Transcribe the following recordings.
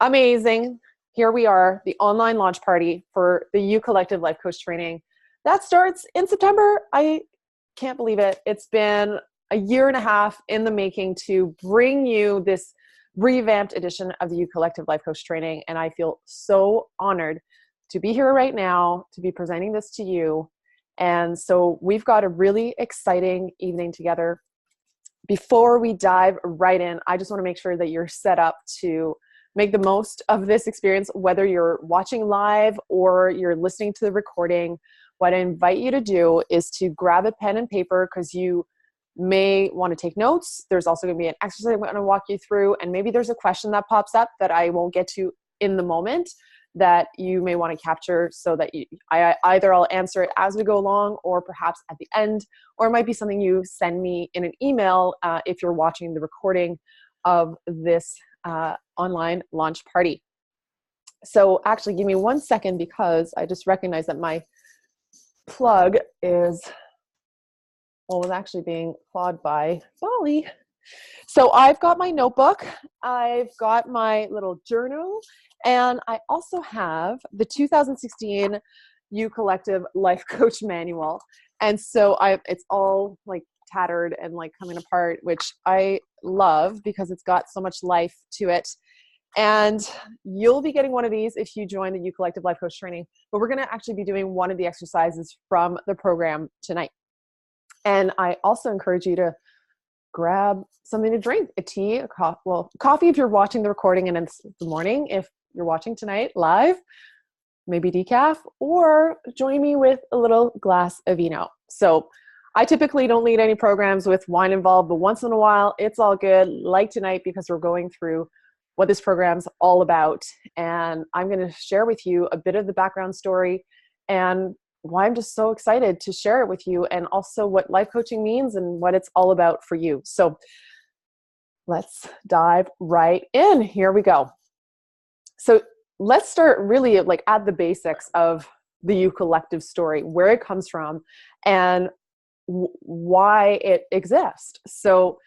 Amazing. Here we are, the online launch party for the Y.O.U Collective Life Coach Training. That starts in September. I can't believe it. It's been a year and a half in the making to bring you this revamped edition of the Y.O.U Collective Life Coach Training. And I feel so honored to be here right now, to be presenting this to you. And so we've got a really exciting evening together. Before we dive right in, I just want to make sure that you're set up to make the most of this experience, whether you're watching live or you're listening to the recording. What I invite you to do is to grab a pen and paper, because you may want to take notes. There's also going to be an exercise I'm going to walk you through, and maybe there's a question that pops up that I won't get to in the moment that you may want to capture, so that either I'll answer it as we go along, or perhaps at the end, or it might be something you send me in an email if you're watching the recording of this online launch party. So actually, give me 1 second, because I just realized that my plug was actually being clawed by Bali. So I've got my notebook, I've got my little journal, and I also have the 2016 Y.O.U Collective Life Coach Manual. And so it's all like tattered and like coming apart, which I love because it's got so much life to it. And you'll be getting one of these if you join the Y.O.U Collective Life Coach Training, but we're going to actually be doing one of the exercises from the program tonight. And I also encourage you to grab something to drink, a tea, a coffee. Well, coffee if you're watching the recording, and it's the morning if you're watching tonight live, maybe decaf, or join me with a little glass of vino. So I typically don't lead any programs with wine involved, but once in a while, it's all good, like tonight, because we're going through what this program's all about. And I'm going to share with you a bit of the background story and why I'm just so excited to share it with you, and also what life coaching means and what it's all about for you. So let's dive right in. Here we go. So let's start really like at the basics of the Y.O.U Collective story, where it comes from and why it exists. So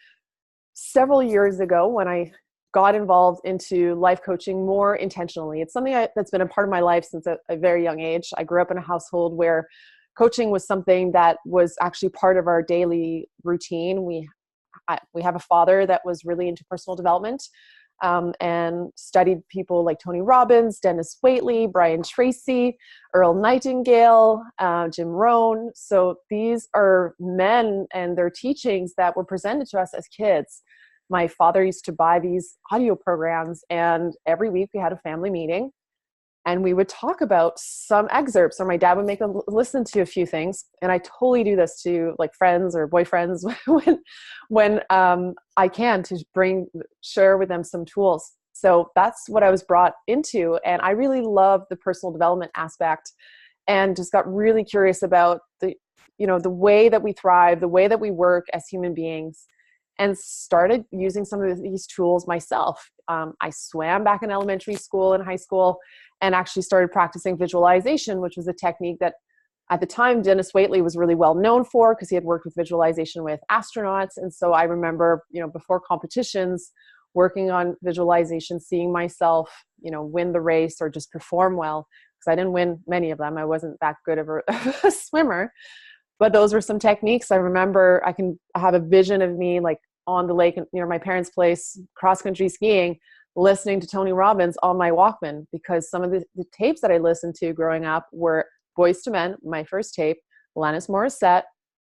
several years ago, when I got involved into life coaching more intentionally, it's something that's been a part of my life since a very young age. I grew up in a household where coaching was something that was actually part of our daily routine. We have a father that was really into personal development, and studied people like Tony Robbins, Dennis Waitley, Brian Tracy, Earl Nightingale, Jim Rohn. So these are men and their teachings that were presented to us as kids. My father used to buy these audio programs, and every week we had a family meeting and we would talk about some excerpts, or my dad would make them listen to a few things. And I totally do this to like friends or boyfriends when I can, to share with them some tools. So that's what I was brought into. And I really love the personal development aspect, and just got really curious about the way that we thrive, the way that we work as human beings, and started using some of these tools myself. I swam back in elementary school and high school, and actually started practicing visualization, which was a technique that at the time Dennis Waitley was really well known for, because he had worked with visualization with astronauts. And so I remember, before competitions, working on visualization, seeing myself, win the race or just perform well, because I didn't win many of them. I wasn't that good of a swimmer. But those were some techniques. I remember I have a vision of me like on the lake near my parents' place, cross-country skiing, listening to Tony Robbins on my Walkman, because some of the tapes that I listened to growing up were Boys to Men, my first tape, Alanis Morissette,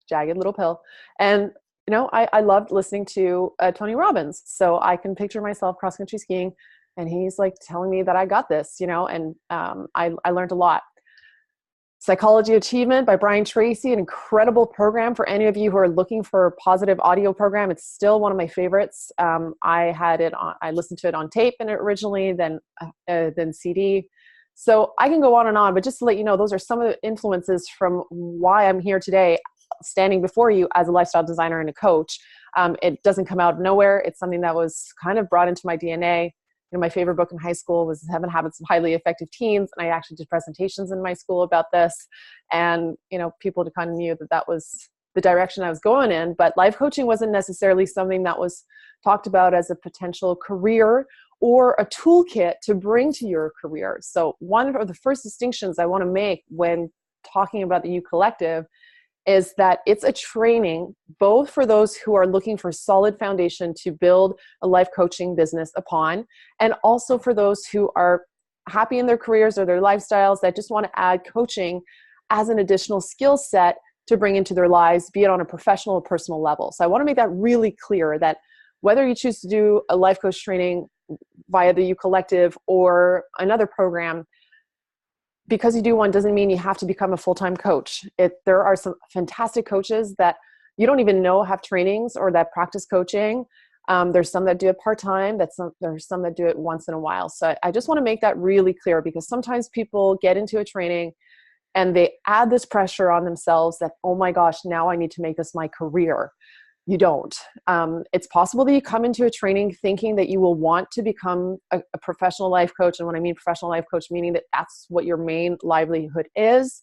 Jagged Little Pill. And, I loved listening to Tony Robbins. So I can picture myself cross-country skiing, and he's like telling me that I got this, and I learned a lot. Psychology Achievement by Brian Tracy, an incredible program for any of you who are looking for a positive audio program. It's still one of my favorites. I listened to it on tape and originally, then CD. So I can go on and on, but just to let you know, those are some of the influences from why I'm here today, standing before you as a lifestyle designer and a coach. It doesn't come out of nowhere. It's something that was kind of brought into my DNA. My favorite book in high school was 7 Habits of Highly Effective Teens. And I actually did presentations in my school about this. And, people kind of knew that was the direction I was going in. But life coaching wasn't necessarily something that was talked about as a potential career or a toolkit to bring to your career. So one of the first distinctions I want to make when talking about the Y.O.U Collective is that it's a training both for those who are looking for a solid foundation to build a life coaching business upon, and also for those who are happy in their careers or their lifestyles that just want to add coaching as an additional skill set to bring into their lives, be it on a professional or personal level. So I want to make that really clear, that whether you choose to do a life coach training via the Y.O.U Collective or another program, because you do one doesn't mean you have to become a full-time coach. There are some fantastic coaches that you don't even know have trainings or that practice coaching. There's some that do it part-time. There's some that do it once in a while. So I just want to make that really clear, because sometimes people get into a training and they add this pressure on themselves that, oh my gosh, now I need to make this my career. You don't. It's possible that you come into a training thinking that you will want to become a professional life coach. And when I mean professional life coach, meaning that that's what your main livelihood is.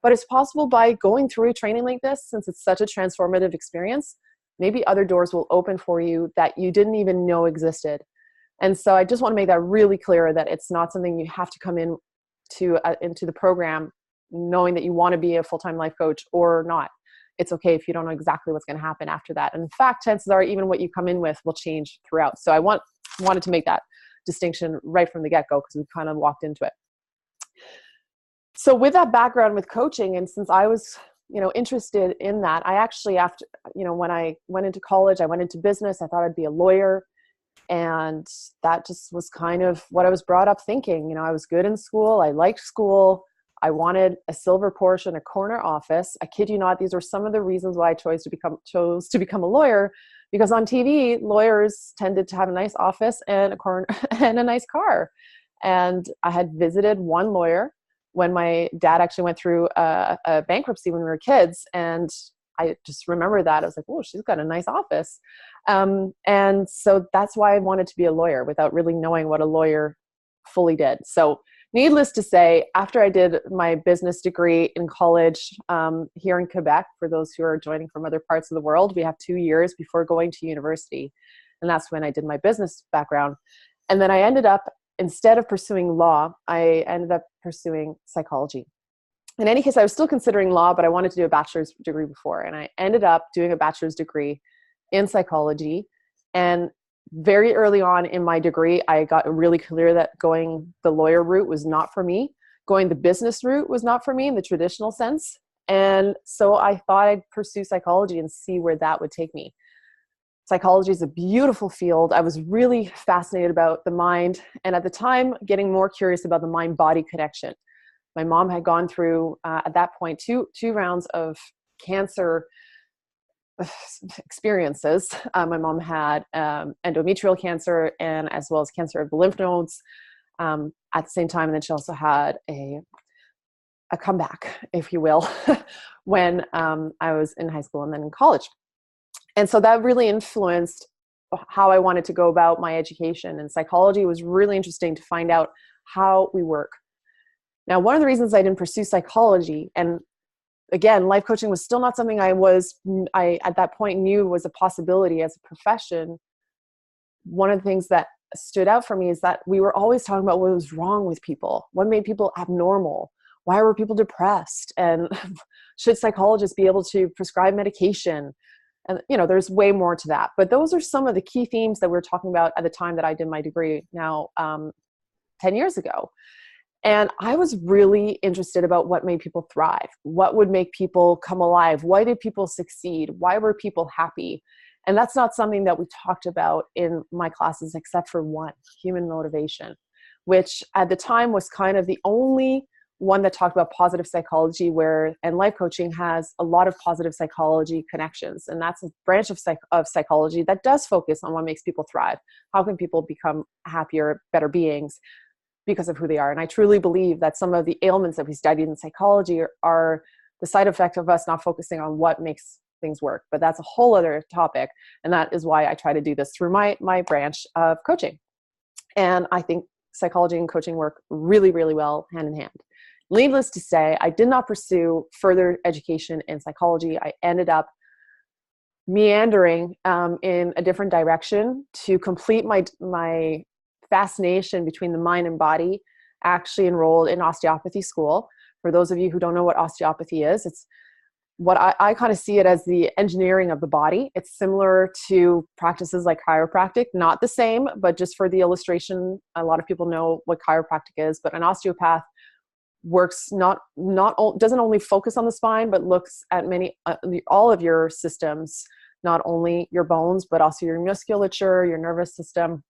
But it's possible by going through a training like this, since it's such a transformative experience, maybe other doors will open for you that you didn't even know existed. And so I just want to make that really clear, that it's not something you have to come in into the program knowing that you want to be a full-time life coach or not. It's okay if you don't know exactly what's going to happen after that. And in fact, chances are even what you come in with will change throughout. So I wanted to make that distinction right from the get-go, because we kind of walked into it. So with that background with coaching, and since I was, interested in that, I actually, after, when I went into college, I went into business. I thought I'd be a lawyer. And that just was kind of what I was brought up thinking. I was good in school. I liked school. I wanted a silver Porsche, a corner office. I kid you not, these are some of the reasons why I chose to become a lawyer, because on TV, lawyers tended to have a nice office and a corner and a nice car. And I had visited one lawyer when my dad actually went through a bankruptcy when we were kids. And I just remember that. I was like, oh, she's got a nice office. And so that's why I wanted to be a lawyer without really knowing what a lawyer fully did. So needless to say, after I did my business degree in college here in Quebec, for those who are joining from other parts of the world, we have 2 years before going to university. And that's when I did my business background. And then I ended up, instead of pursuing law, I ended up pursuing psychology. In any case, I was still considering law, but I wanted to do a bachelor's degree before. And I ended up doing a bachelor's degree in psychology. And very early on in my degree, I got really clear that going the lawyer route was not for me. Going the business route was not for me in the traditional sense. And so I thought I'd pursue psychology and see where that would take me. Psychology is a beautiful field. I was really fascinated about the mind. And at the time, getting more curious about the mind-body connection. My mom had gone through, at that point, two rounds of cancer experiences. My mom had endometrial cancer, and as well as cancer of the lymph nodes at the same time. And then she also had a comeback, if you will, when I was in high school and then in college. And so that really influenced how I wanted to go about my education. And psychology was really interesting to find out how we work. Now, one of the reasons I didn't pursue psychology, and again, life coaching was still not something I at that point knew was a possibility as a profession. One of the things that stood out for me is that we were always talking about what was wrong with people, what made people abnormal, why were people depressed, and should psychologists be able to prescribe medication? And there's way more to that. But those are some of the key themes that we were talking about at the time that I did my degree now 10 years ago. And I was really interested about what made people thrive, what would make people come alive, why did people succeed, why were people happy? And that's not something that we talked about in my classes except for one, human motivation, which at the time was kind of the only one that talked about positive psychology, and life coaching has a lot of positive psychology connections. And that's a branch of psychology that does focus on what makes people thrive. How can people become happier, better beings because of who they are? And I truly believe that some of the ailments that we studied in psychology are the side effect of us not focusing on what makes things work. But that's a whole other topic. And that is why I try to do this through my branch of coaching. And I think psychology and coaching work really, really well hand in hand. Needless to say, I did not pursue further education in psychology. I ended up meandering in a different direction to complete my fascination between the mind and body, actually enrolled in osteopathy school. For those of you who don't know what osteopathy is, it's what I kind of see it as the engineering of the body. It's similar to practices like chiropractic, not the same, but just for the illustration, a lot of people know what chiropractic is, but an osteopath works doesn't only focus on the spine, but looks at all of your systems, not only your bones, but also your musculature, your nervous system,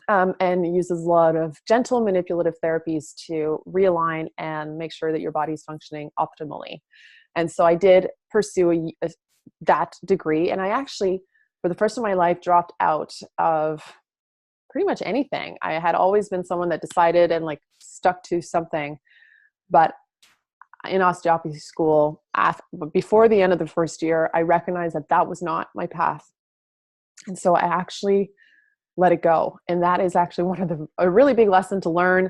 and uses a lot of gentle manipulative therapies to realign and make sure that your body is functioning optimally. And so I did pursue that degree. And I actually, for the first time in my life, dropped out of pretty much anything. I had always been someone that decided and like stuck to something. But in osteopathy school, before the end of the first year, I recognized that that was not my path. And so I actually let it go. And that is actually a really big lesson to learn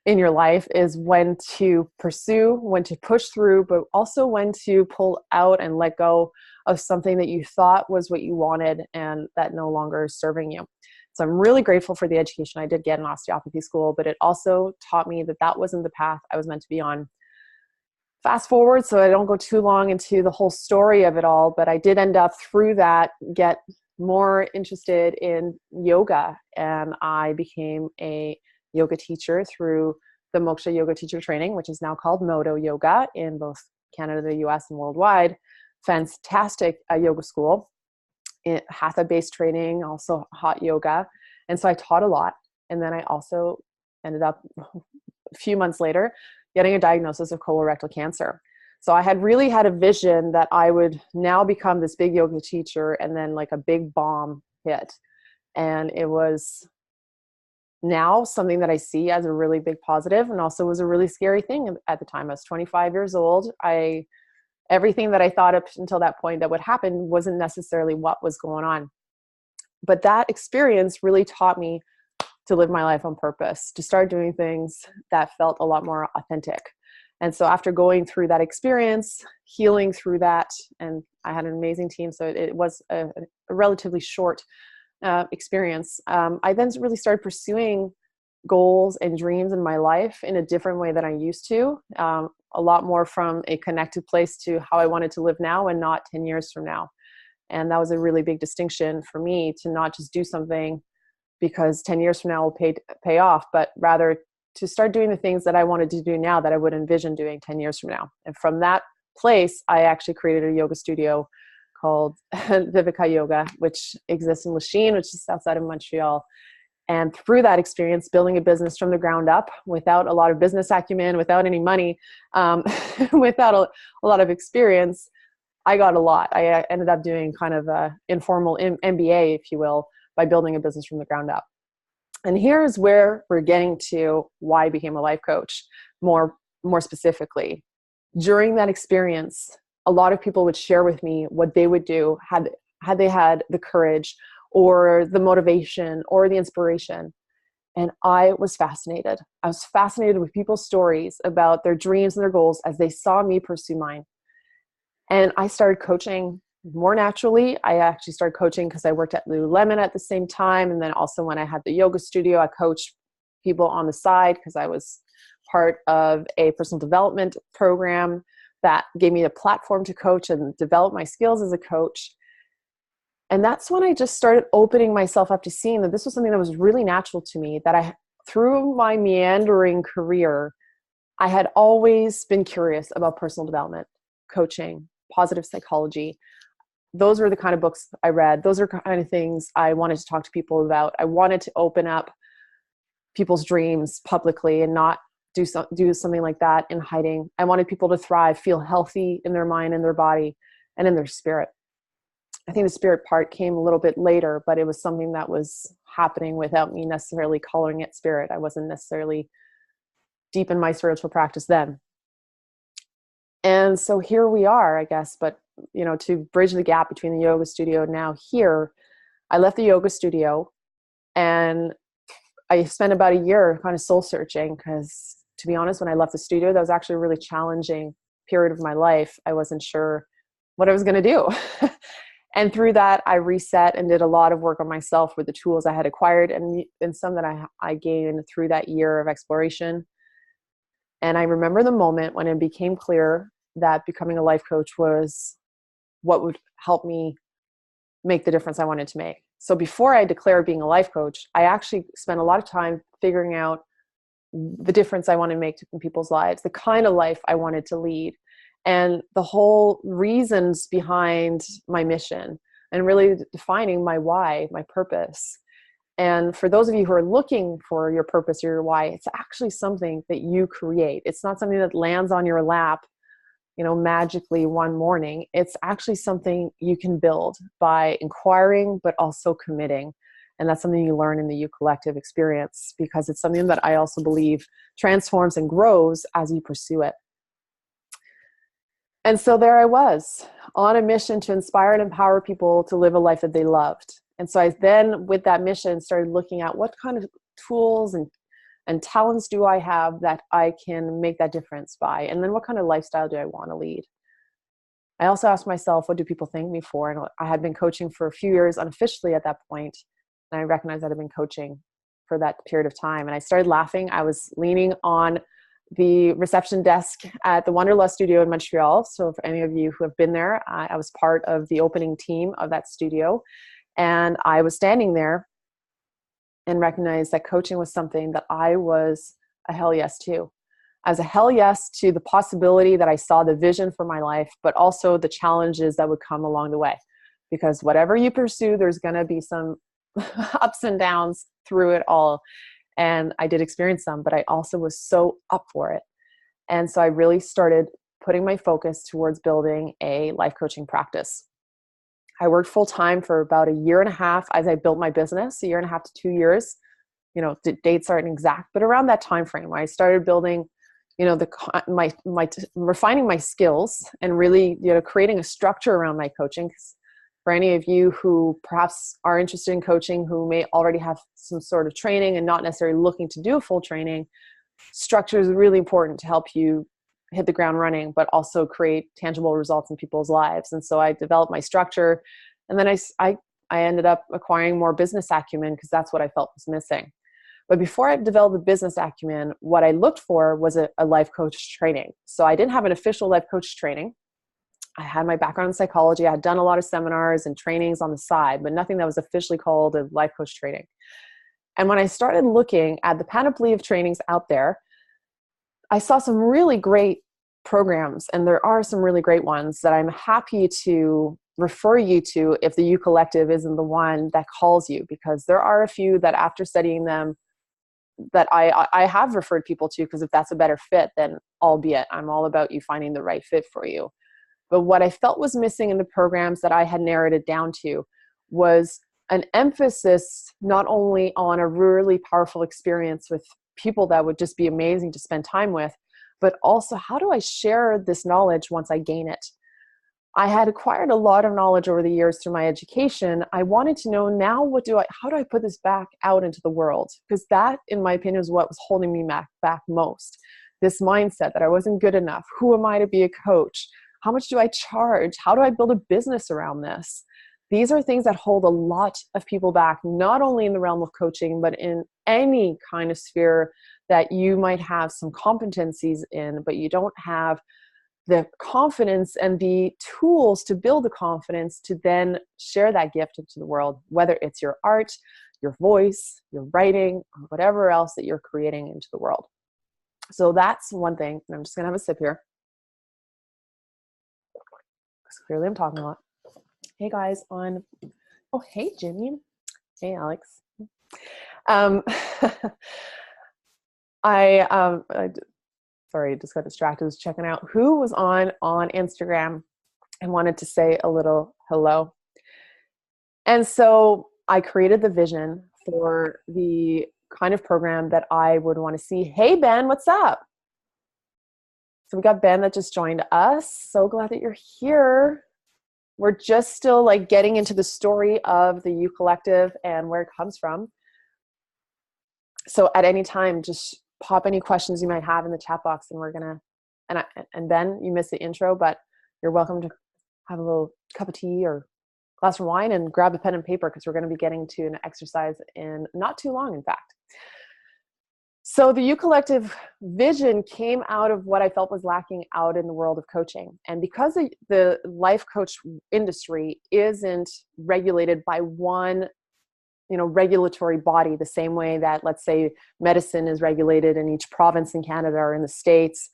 in your life, is when to pursue, when to push through, but also when to pull out and let go of something that you thought was what you wanted and that no longer is serving you. So I'm really grateful for the education I did get in osteopathy school, but it also taught me that that wasn't the path I was meant to be on. Fast forward, so I don't go too long into the whole story of it all, but I did end up through that get more interested in yoga, and I became a yoga teacher through the Moksha Yoga Teacher Training, which is now called Modo Yoga in both Canada, the US, and worldwide. Fantastic yoga school, hatha-based training, also hot yoga. And so I taught a lot. And then I also ended up a few months later getting a diagnosis of colorectal cancer. So I had really had a vision that I would now become this big yoga teacher, and then like a big bomb hit. And it was now something that I see as a really big positive, and also was a really scary thing at the time. I was 25 years old. Everything that I thought up until that point that would happen wasn't necessarily what was going on. But that experience really taught me to live my life on purpose, to start doing things that felt a lot more authentic. And so after going through that experience, healing through that, and I had an amazing team, so it was a relatively short experience. I then really started pursuing goals and dreams in my life in a different way than I used to, a lot more from a connected place to how I wanted to live now and not 10 years from now. And that was a really big distinction for me, to not just do something because 10 years from now will pay off, but rather to start doing the things that I wanted to do now that I would envision doing 10 years from now. And from that place, I actually created a yoga studio called Viveka Yoga, which exists in Lachine, which is outside of Montreal. And through that experience, building a business from the ground up without a lot of business acumen, without any money, without a lot of experience, I got a lot. I ended up doing kind of a informal MBA, if you will, by building a business from the ground up. And here's where we're getting to why I became a life coach more specifically. During that experience, a lot of people would share with me what they would do had they had the courage or the motivation or the inspiration. And I was fascinated. I was fascinated with people's stories about their dreams and their goals as they saw me pursue mine. And I started coaching more naturally. I actually started coaching because I worked at Lululemon at the same time. And then also when I had the yoga studio, I coached people on the side because I was part of a personal development program that gave me the platform to coach and develop my skills as a coach. And that's when I just started opening myself up to seeing that this was something that was really natural to me, that through my meandering career, I had always been curious about personal development, coaching, positive psychology. Those were the kind of books I read. Those are kind of things I wanted to talk to people about. I wanted to open up people's dreams publicly and not do something like that in hiding. I wanted people to thrive, feel healthy in their mind and their body and in their spirit. I think the spirit part came a little bit later, but it was something that was happening without me necessarily calling it spirit. I wasn't necessarily deep in my spiritual practice then. And so here we are, I guess. But, to bridge the gap between the yoga studio and now here, I left the yoga studio and I spent about a year kind of soul searching because, to be honest, when I left the studio, that was actually a really challenging period of my life. I wasn't sure what I was going to do. And through that, I reset and did a lot of work on myself with the tools I had acquired and some that I gained through that year of exploration. And I remember the moment when it became clear that becoming a life coach was what would help me make the difference I wanted to make. So before I declared being a life coach, I actually spent a lot of time figuring out the difference I want to make in people's lives, the kind of life I wanted to lead, and the whole reasons behind my mission, and really defining my why, my purpose. And for those of you who are looking for your purpose or your why, it's actually something that you create. It's not something that lands on your lap, magically one morning. It's actually something you can build by inquiring, but also committing. And that's something you learn in the Y.O.U Collective experience, because it's something that I also believe transforms and grows as you pursue it. And so there I was on a mission to inspire and empower people to live a life that they loved. And so I then, with that mission, started looking at what kind of tools and talents do I have that I can make that difference by? And then what kind of lifestyle do I want to lead? I also asked myself, what do people thank me for? And I had been coaching for a few years unofficially at that point, and I recognized that I'd been coaching for that period of time. And I started laughing. I was leaning on the reception desk at the Wanderlust studio in Montreal. So for any of you who have been there, I was part of the opening team of that studio. And I was standing there and recognized that coaching was something that I was a hell yes to. I was a hell yes to the possibility that I saw the vision for my life, but also the challenges that would come along the way. Because whatever you pursue, there's going to be some ups and downs through it all. And I did experience some, but I also was so up for it. And so I really started putting my focus towards building a life coaching practice. I worked full time for about a year and a half as I built my business, a year and a half to 2 years. The dates aren't exact, but around that time frame, I started building, refining my skills and really, creating a structure around my coaching. For any of you who perhaps are interested in coaching, who may already have some sort of training and not necessarily looking to do a full training, structure is really important to help you hit the ground running, but also create tangible results in people's lives. And so I developed my structure, and then I ended up acquiring more business acumen because that's what I felt was missing. But before I developed the business acumen, what I looked for was a life coach training. So I didn't have an official life coach training. I had my background in psychology. I had done a lot of seminars and trainings on the side, but nothing that was officially called a life coach training. And when I started looking at the panoply of trainings out there, I saw some really great programs, and there are some really great ones that I'm happy to refer you to if the Y.O.U Collective isn't the one that calls you, because there are a few that after studying them that I have referred people to, because if that's a better fit, then albeit I'm all about you finding the right fit for you. But what I felt was missing in the programs that I had narrowed it down to was an emphasis not only on a really powerful experience with people that would just be amazing to spend time with, but also how do I share this knowledge once I gain it? I had acquired a lot of knowledge over the years through my education. I wanted to know now how do I put this back out into the world? Because that, in my opinion, is what was holding me back most. This mindset that I wasn't good enough. Who am I to be a coach? How much do I charge? How do I build a business around this? These are things that hold a lot of people back, not only in the realm of coaching, but in any kind of sphere that you might have some competencies in, but you don't have the confidence and the tools to build the confidence to then share that gift into the world, whether it's your art, your voice, your writing, or whatever else that you're creating into the world. So that's one thing. And I'm just going to have a sip here, because clearly I'm talking a lot. Hey guys oh, hey Jimmy. Hey Alex. Sorry, just got distracted. I was checking out who was on Instagram and wanted to say a little hello. And so I created the vision for the kind of program that I would want to see. Hey Ben, what's up? So we got Ben that just joined us. So glad that you're here. We're just still getting into the story of the Y.O.U Collective and where it comes from. So at any time, just pop any questions you might have in the chat box, and we're gonna. And Ben, you missed the intro, but you're welcome to have a little cup of tea or glass of wine and grab a pen and paper because we're going to be getting to an exercise in not too long, in fact. So the Y.O.U Collective vision came out of what I felt was lacking out in the world of coaching. And because the life coach industry isn't regulated by one, regulatory body, the same way that, let's say, medicine is regulated in each province in Canada or in the States,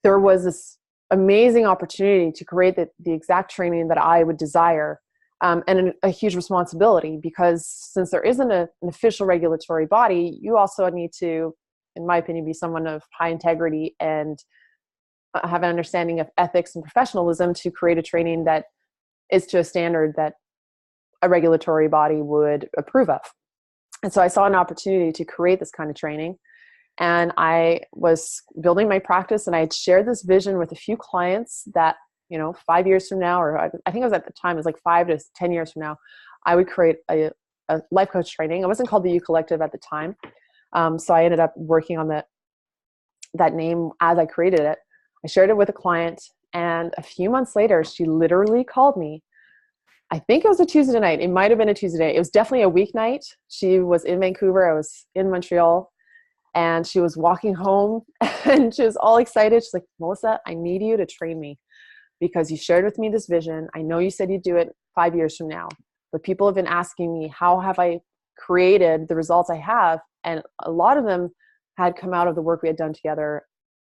there was this amazing opportunity to create the exact training that I would desire. And a huge responsibility, because since there isn't an official regulatory body, you also need to, in my opinion, be someone of high integrity and have an understanding of ethics and professionalism to create a training that is to a standard that a regulatory body would approve of. And so I saw an opportunity to create this kind of training. And I was building my practice, and I had shared this vision with a few clients that, 5 years from now, or I think it was at the time, it was like 5 to 10 years from now, I would create a life coach training. It wasn't called the Y.O.U Collective at the time. So I ended up working on that name as I created it. I shared it with a client, and a few months later, she literally called me. I think it was a Tuesday night. It might have been a Tuesday night. It was definitely a weeknight. She was in Vancouver. I was in Montreal. And she was walking home and she was all excited. She's like, Melissa, I need you to train me because you shared with me this vision. I know you said you'd do it 5 years from now, but people have been asking me, how have I created the results I have? And a lot of them had come out of the work we had done together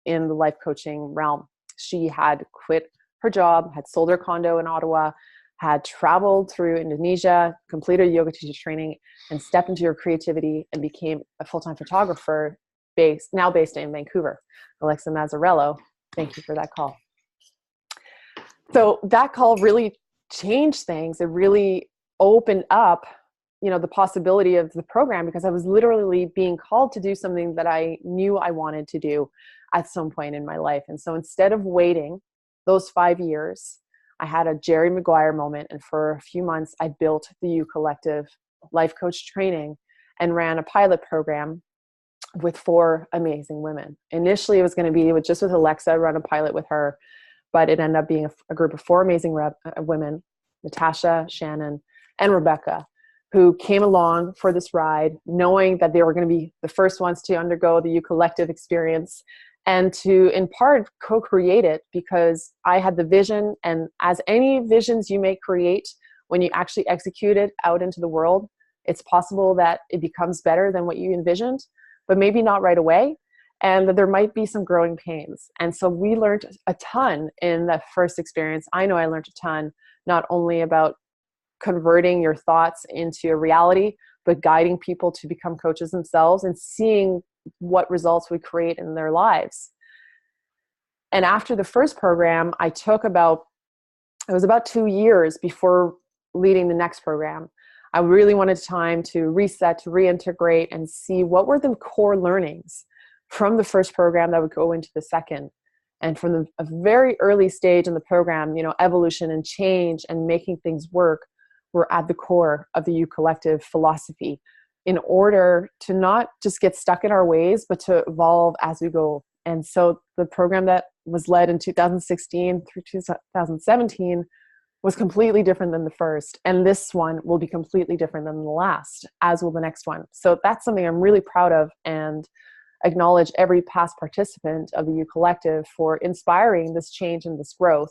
in the life coaching realm. She had quit her job, had sold her condo in Ottawa, had traveled through Indonesia, completed yoga teacher training, and stepped into her creativity and became a full-time photographer now based in Vancouver. Alexa Mazzarello, thank you for that call. So that call really changed things. It really opened up, the possibility of the program, because I was literally being called to do something that I knew I wanted to do at some point in my life. And so instead of waiting those 5 years, I had a Jerry Maguire moment, and for a few months, I built the Y.O.U Collective life coach training and ran a pilot program with 4 amazing women. Initially, it was going to be just with Alexa, run a pilot with her, but it ended up being a group of 4 amazing women, Natasha, Shannon, and Rebecca, who came along for this ride, knowing that they were going to be the first ones to undergo the Y.O.U Collective experience and to, in part, co-create it, because I had the vision. And as any visions you may create, when you actually execute it out into the world, it's possible that it becomes better than what you envisioned, but maybe not right away, and that there might be some growing pains. And so we learned a ton in that first experience. I know I learned a ton, not only about converting your thoughts into a reality, but guiding people to become coaches themselves and seeing what results we create in their lives. And after the first program, it was about 2 years before leading the next program. I really wanted time to reset, to reintegrate, and see what were the core learnings from the first program that would go into the second. And from a very early stage in the program, evolution and change and making things work were at the core of the Y.O.U Collective philosophy, in order to not just get stuck in our ways, but to evolve as we go. And so the program that was led in 2016 through 2017 was completely different than the first. And this one will be completely different than the last, as will the next one. So that's something I'm really proud of, and acknowledge every past participant of the Y.O.U Collective for inspiring this change and this growth.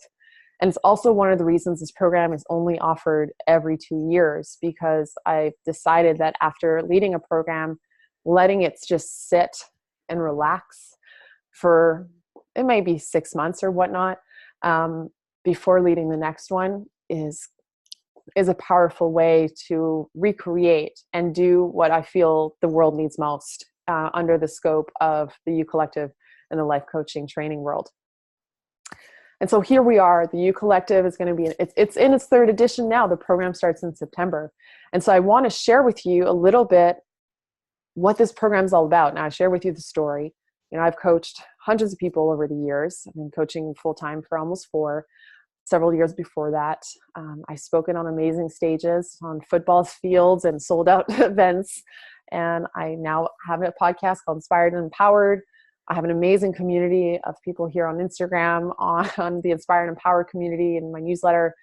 And it's also one of the reasons this program is only offered every 2 years, because I decided that after leading a program, letting it just sit and relax for, it may be 6 months or whatnot, before leading the next one is a powerful way to recreate and do what I feel the world needs most under the scope of the Y.O.U Collective and the life coaching training world. And so here we are. The Y.O.U Collective is going to be, it's in its 3rd edition now. The program starts in September. And so I want to share with you a little bit what this program is all about. Now, I share with you the story. I've coached hundreds of people over the years. I've been coaching full-time for almost 4, several years before that. I've spoken on amazing stages, on football fields and sold out events. And I now have a podcast called Inspired and Empowered. I have an amazing community of people here on Instagram, on the Inspired and Empowered community, and my newsletter.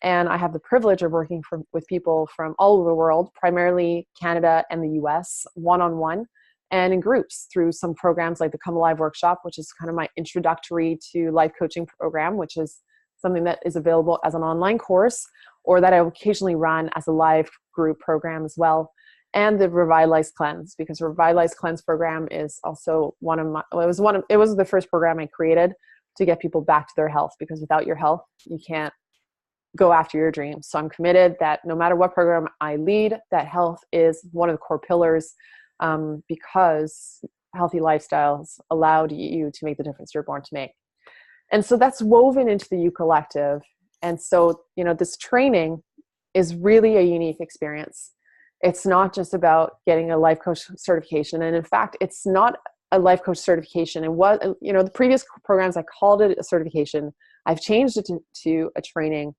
And I have the privilege of working with people from all over the world, primarily Canada and the US, one-on-one and in groups through some programs like the Come Alive workshop, which is kind of my introductory to life coaching program, which is something that is available as an online course, or that I occasionally run as a live group program as well. And the Revitalize Cleanse, because the Revitalize Cleanse program is also it was the first program I created to get people back to their health, because without your health, you can't go after your dreams. So I'm committed that no matter what program I lead, that health is one of the core pillars, because healthy lifestyles allowed you to make the difference you're born to make. And so that's woven into the Y.O.U Collective. And so, this training is really a unique experience. It's not just about getting a life coach certification. And in fact, it's not a life coach certification. And the previous programs, I called it a certification. I've changed it to a training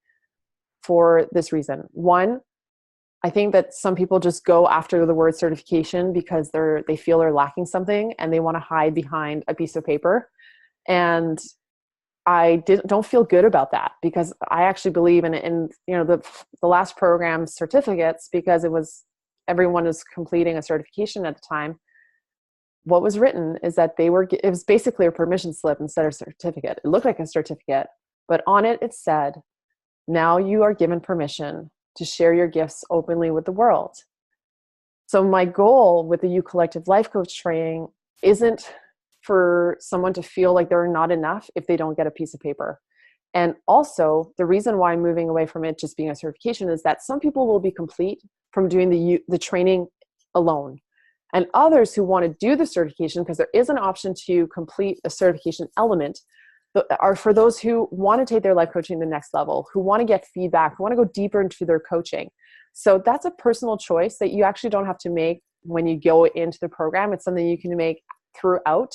for this reason. One, I think that some people just go after the word certification because they feel they're lacking something and they want to hide behind a piece of paper. And I don't feel good about that, because I actually believe in the last program certificates, because everyone was completing a certification at the time. What was written is that it was basically a permission slip instead of a certificate. It looked like a certificate, but on it said, now you are given permission to share your gifts openly with the world. So my goal with the Y.O.U Collective Life Coach training isn't for someone to feel like they're not enough if they don't get a piece of paper. And also, the reason why I'm moving away from it just being a certification is that some people will be complete from doing the training alone. And others who want to do the certification, because there is an option to complete a certification element, are for those who want to take their life coaching to the next level, who want to get feedback, who want to go deeper into their coaching. So that's a personal choice that you actually don't have to make when you go into the program. It's something you can make throughout,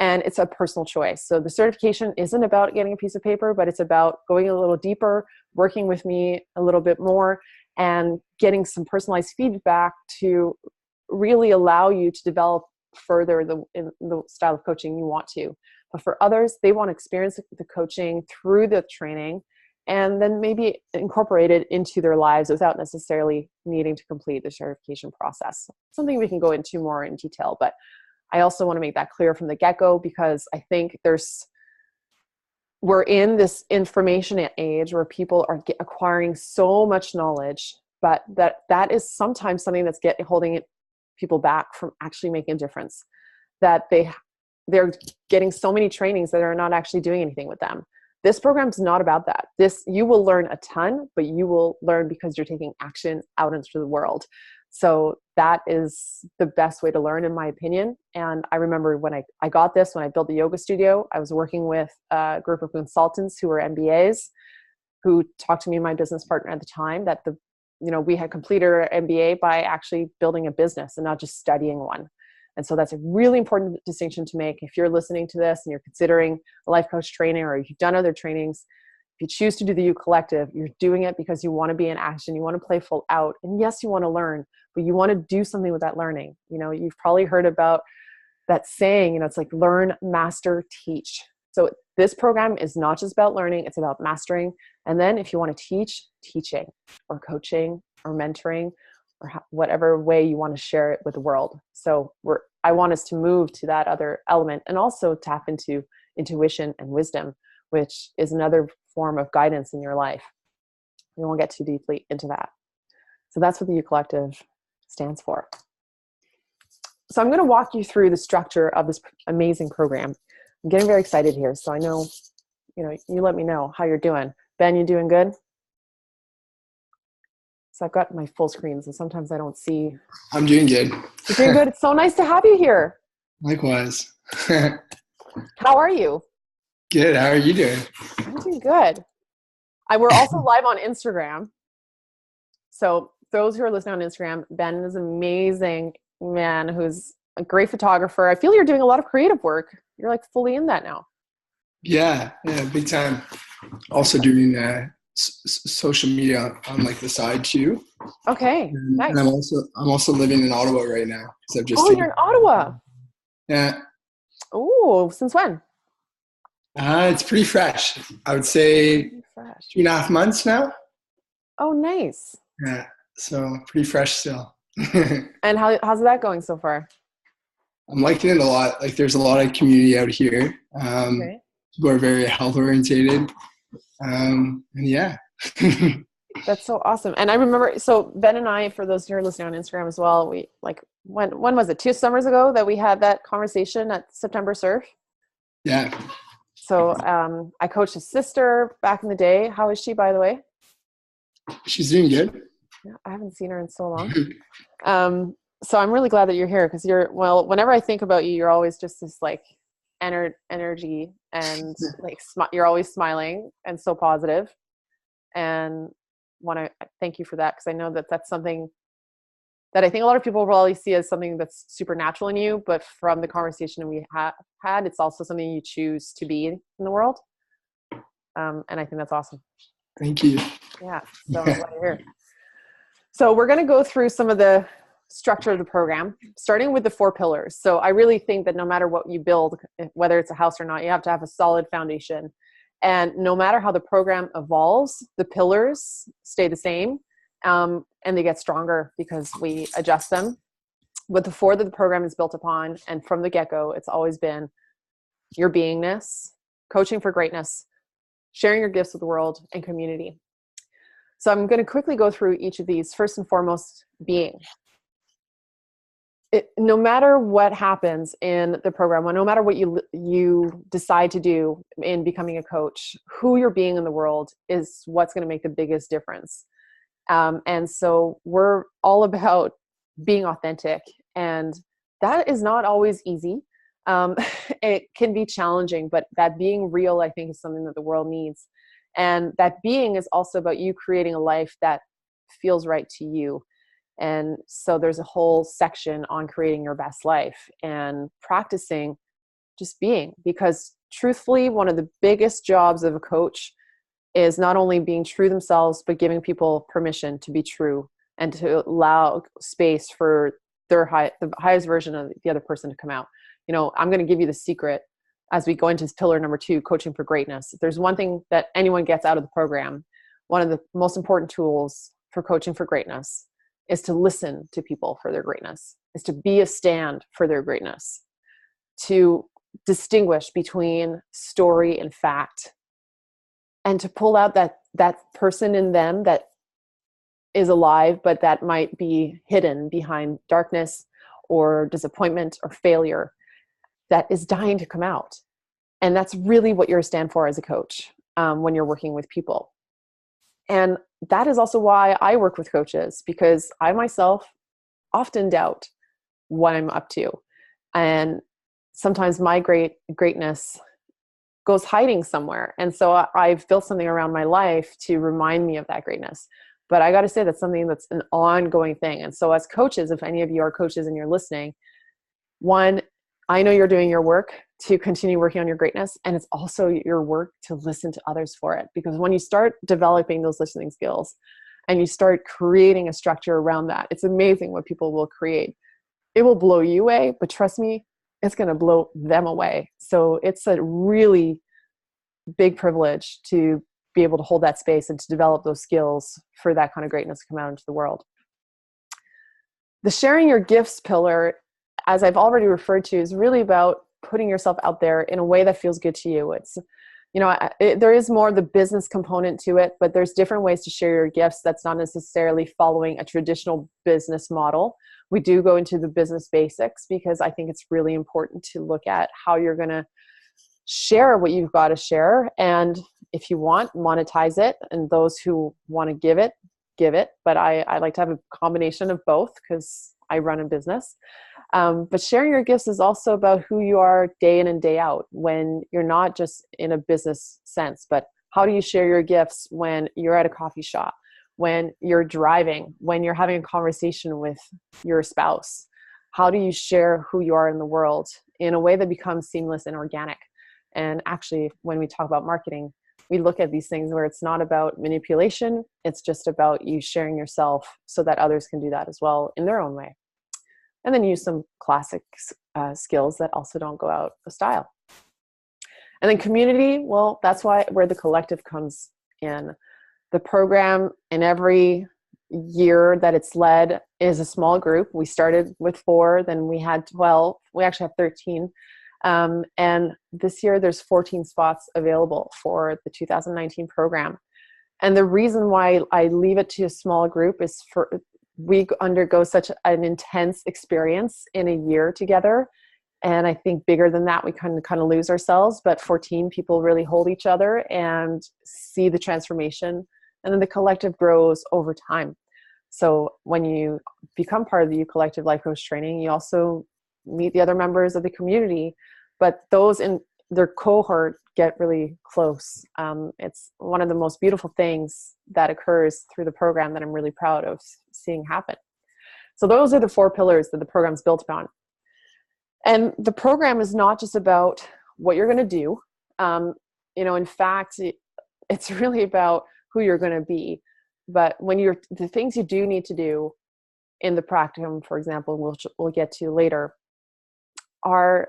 and it's a personal choice. So the certification isn't about getting a piece of paper, but it's about going a little deeper, working with me a little bit more, and getting some personalized feedback to really allow you to develop further in the style of coaching you want to. But for others, they want to experience the coaching through the training and then maybe incorporate it into their lives without necessarily needing to complete the certification process. Something we can go into more in detail, but I also want to make that clear from the get-go, because I think we're in this information age where people are acquiring so much knowledge, but that is sometimes something that's holding people back from actually making a difference. That they're getting so many trainings that are not actually doing anything with them. This program's not about that. You will learn a ton, but you will learn because you're taking action out into the world. So that is the best way to learn, in my opinion. And I remember when I got this, when I built the yoga studio, I was working with a group of consultants who were MBAs, who talked to me and my business partner at the time that we had completed our MBA by actually building a business and not just studying one. And so that's a really important distinction to make. If you're listening to this and you're considering a life coach training, or you've done other trainings, if you choose to do the Y.O.U Collective, you're doing it because you want to be in action. You want to play full out. And yes, you want to learn, but you want to do something with that learning. You've probably heard about that saying, it's like learn, master, teach. So this program is not just about learning, it's about mastering. And then if you want to teach, teaching or coaching or mentoring, or whatever way you want to share it with the world. So I want us to move to that other element, and also tap into intuition and wisdom, which is another form of guidance in your life. We won't get too deeply into that. So that's what the Y.O.U Collective stands for. So I'm going to walk you through the structure of this amazing program. I'm getting very excited here. So I know, you let me know how you're doing. Ben, you doing good? So I've got my full screens, and sometimes I don't see. I'm doing good. You're doing good. It's so nice to have you here. Likewise. How are you? Good. How are you doing? I'm doing good. We're also live on Instagram. So those who are listening on Instagram, Ben is an amazing man who's a great photographer. I feel you're doing a lot of creative work. You're like fully in that now. Yeah, big time. Also doing social media on like the side too. Okay, nice. And I'm also living in Ottawa right now. So you're in Ottawa. Yeah. Oh, since when? It's pretty fresh. I would say Fresh. 2.5 months now. Oh, nice. Yeah, so pretty fresh still. And how's that going so far? I'm liking it a lot. Like there's a lot of community out here. Okay. People are very health orientated. And yeah. That's so awesome. And I remember, so Ben and I, for those who are listening on Instagram as well, we like, when was it? 2 summers ago that we had that conversation at September Surf. Yeah. So I coached his sister back in the day. How is she, by the way? She's doing good. Yeah, I haven't seen her in so long. So I'm really glad that you're here because well, whenever I think about you, you're always just this like energy and like you're always smiling and so positive. And want to thank you for that because I know that that's something that I think a lot of people probably see as something that's supernatural in you, but from the conversation we had, it's also something you choose to be in the world. And I think that's awesome. Thank you. Yeah, so I'm glad you're here. So we're going to go through some of the structure of the program, starting with the 4 pillars. So I really think that no matter what you build, whether it's a house or not, you have to have a solid foundation. And no matter how the program evolves, the pillars stay the same, and they get stronger because we adjust them. But the 4 that the program is built upon, and from the get-go, it's always been your beingness, coaching for greatness, sharing your gifts with the world, and community. So I'm going to quickly go through each of these. First and foremost, being. No matter what happens in the program, no matter what you decide to do in becoming a coach, who you're being in the world is what's going to make the biggest difference. And so we're all about being authentic, and that is not always easy. It can be challenging, but that being real, I think, is something that the world needs. And that being is also about you creating a life that feels right to you. And so there's a whole section on creating your best life and practicing just being, because truthfully, one of the biggest jobs of a coach is not only being true themselves, but giving people permission to be true and to allow space for the highest version of the other person to come out. You know, I'm going to give you the secret as we go into pillar number 2, coaching for greatness. If there's one thing that anyone gets out of the program, one of the most important tools for coaching for greatness is to listen to people for their greatness, is to be a stand for their greatness, to distinguish between story and fact, and to pull out that person in them that is alive, but that might be hidden behind darkness or disappointment or failure that is dying to come out. And that's really what you're a stand for as a coach when you're working with people. And that is also why I work with coaches, because I myself often doubt what I'm up to. And sometimes my greatness goes hiding somewhere. And so I've built something around my life to remind me of that greatness. But I got to say, that's something that's an ongoing thing. And so as coaches, if any of you are coaches and you're listening, one, I know you're doing your work to continue working on your greatness. And it's also your work to listen to others for it. Because when you start developing those listening skills and you start creating a structure around that, it's amazing what people will create. It will blow you away, but trust me, it's going to blow them away. So it's a really big privilege to be able to hold that space and to develop those skills for that kind of greatness to come out into the world. The sharing your gifts pillar, as I've already referred to, is really about putting yourself out there in a way that feels good to you. It's, you know, there is more the business component to it, but there's different ways to share your gifts that's not necessarily following a traditional business model. We do go into the business basics because I think it's really important to look at how you're going to share what you've got to share. And if you want, monetize it. And those who want to give it, give it. But I like to have a combination of both because I run a business. But sharing your gifts is also about who you are day in and day out when you're not just in a business sense, but how do you share your gifts when you're at a coffee shop, when you're driving, when you're having a conversation with your spouse? How do you share who you are in the world in a way that becomes seamless and organic? And actually, when we talk about marketing, we look at these things where it's not about manipulation. It's just about you sharing yourself so that others can do that as well in their own way. And then use some classic skills that also don't go out of style. And then community, well, that's where the collective comes in. The program in every year that it's led is a small group. We started with 4, then we had 12. We actually have 13. And this year there's 14 spots available for the 2019 program. And the reason why I leave it to a small group is we undergo such an intense experience in a year together. And I think bigger than that, we kind of lose ourselves. But 14 people really hold each other and see the transformation. And then the collective grows over time. So when you become part of the U Collective Life Coach training, you also meet the other members of the community. But those in their cohort get really close. It's one of the most beautiful things that occurs through the program that I'm really proud of seeing happen. So those are the 4 pillars that the program's built upon. And the program is not just about what you're going to do. In fact, it's really about who you're going to be. But the things you do need to do in the practicum, for example, we'll get to later, are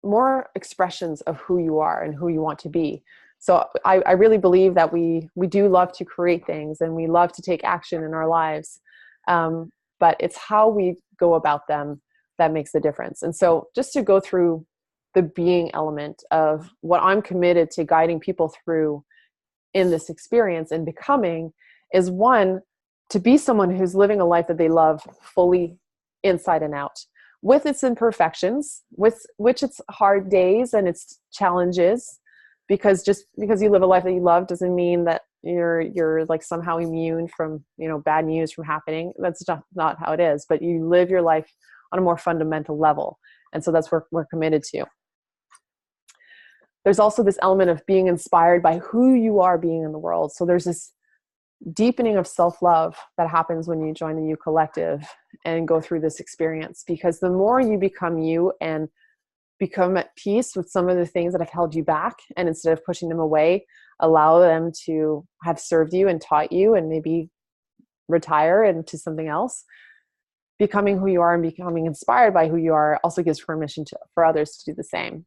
more expressions of who you are and who you want to be. So I really believe that we do love to create things and we love to take action in our lives. But it's how we go about them that makes the difference. And so just to go through the being element of what I'm committed to guiding people through in this experience and becoming is, one, to be someone who's living a life that they love fully inside and out, with its imperfections, with which it's hard days and its challenges, because just because you live a life that you love doesn't mean that you're like somehow immune from, bad news from happening. That's not how it is, but you live your life on a more fundamental level. And so that's what we're committed to. There's also this element of being inspired by who you are being in the world. So there's this deepening of self-love that happens when you join the U Collective and go through this experience, because the more you become you and become at peace with some of the things that have held you back, and instead of pushing them away, allow them to have served you and taught you and maybe retire into something else, becoming who you are and becoming inspired by who you are also gives permission for others to do the same.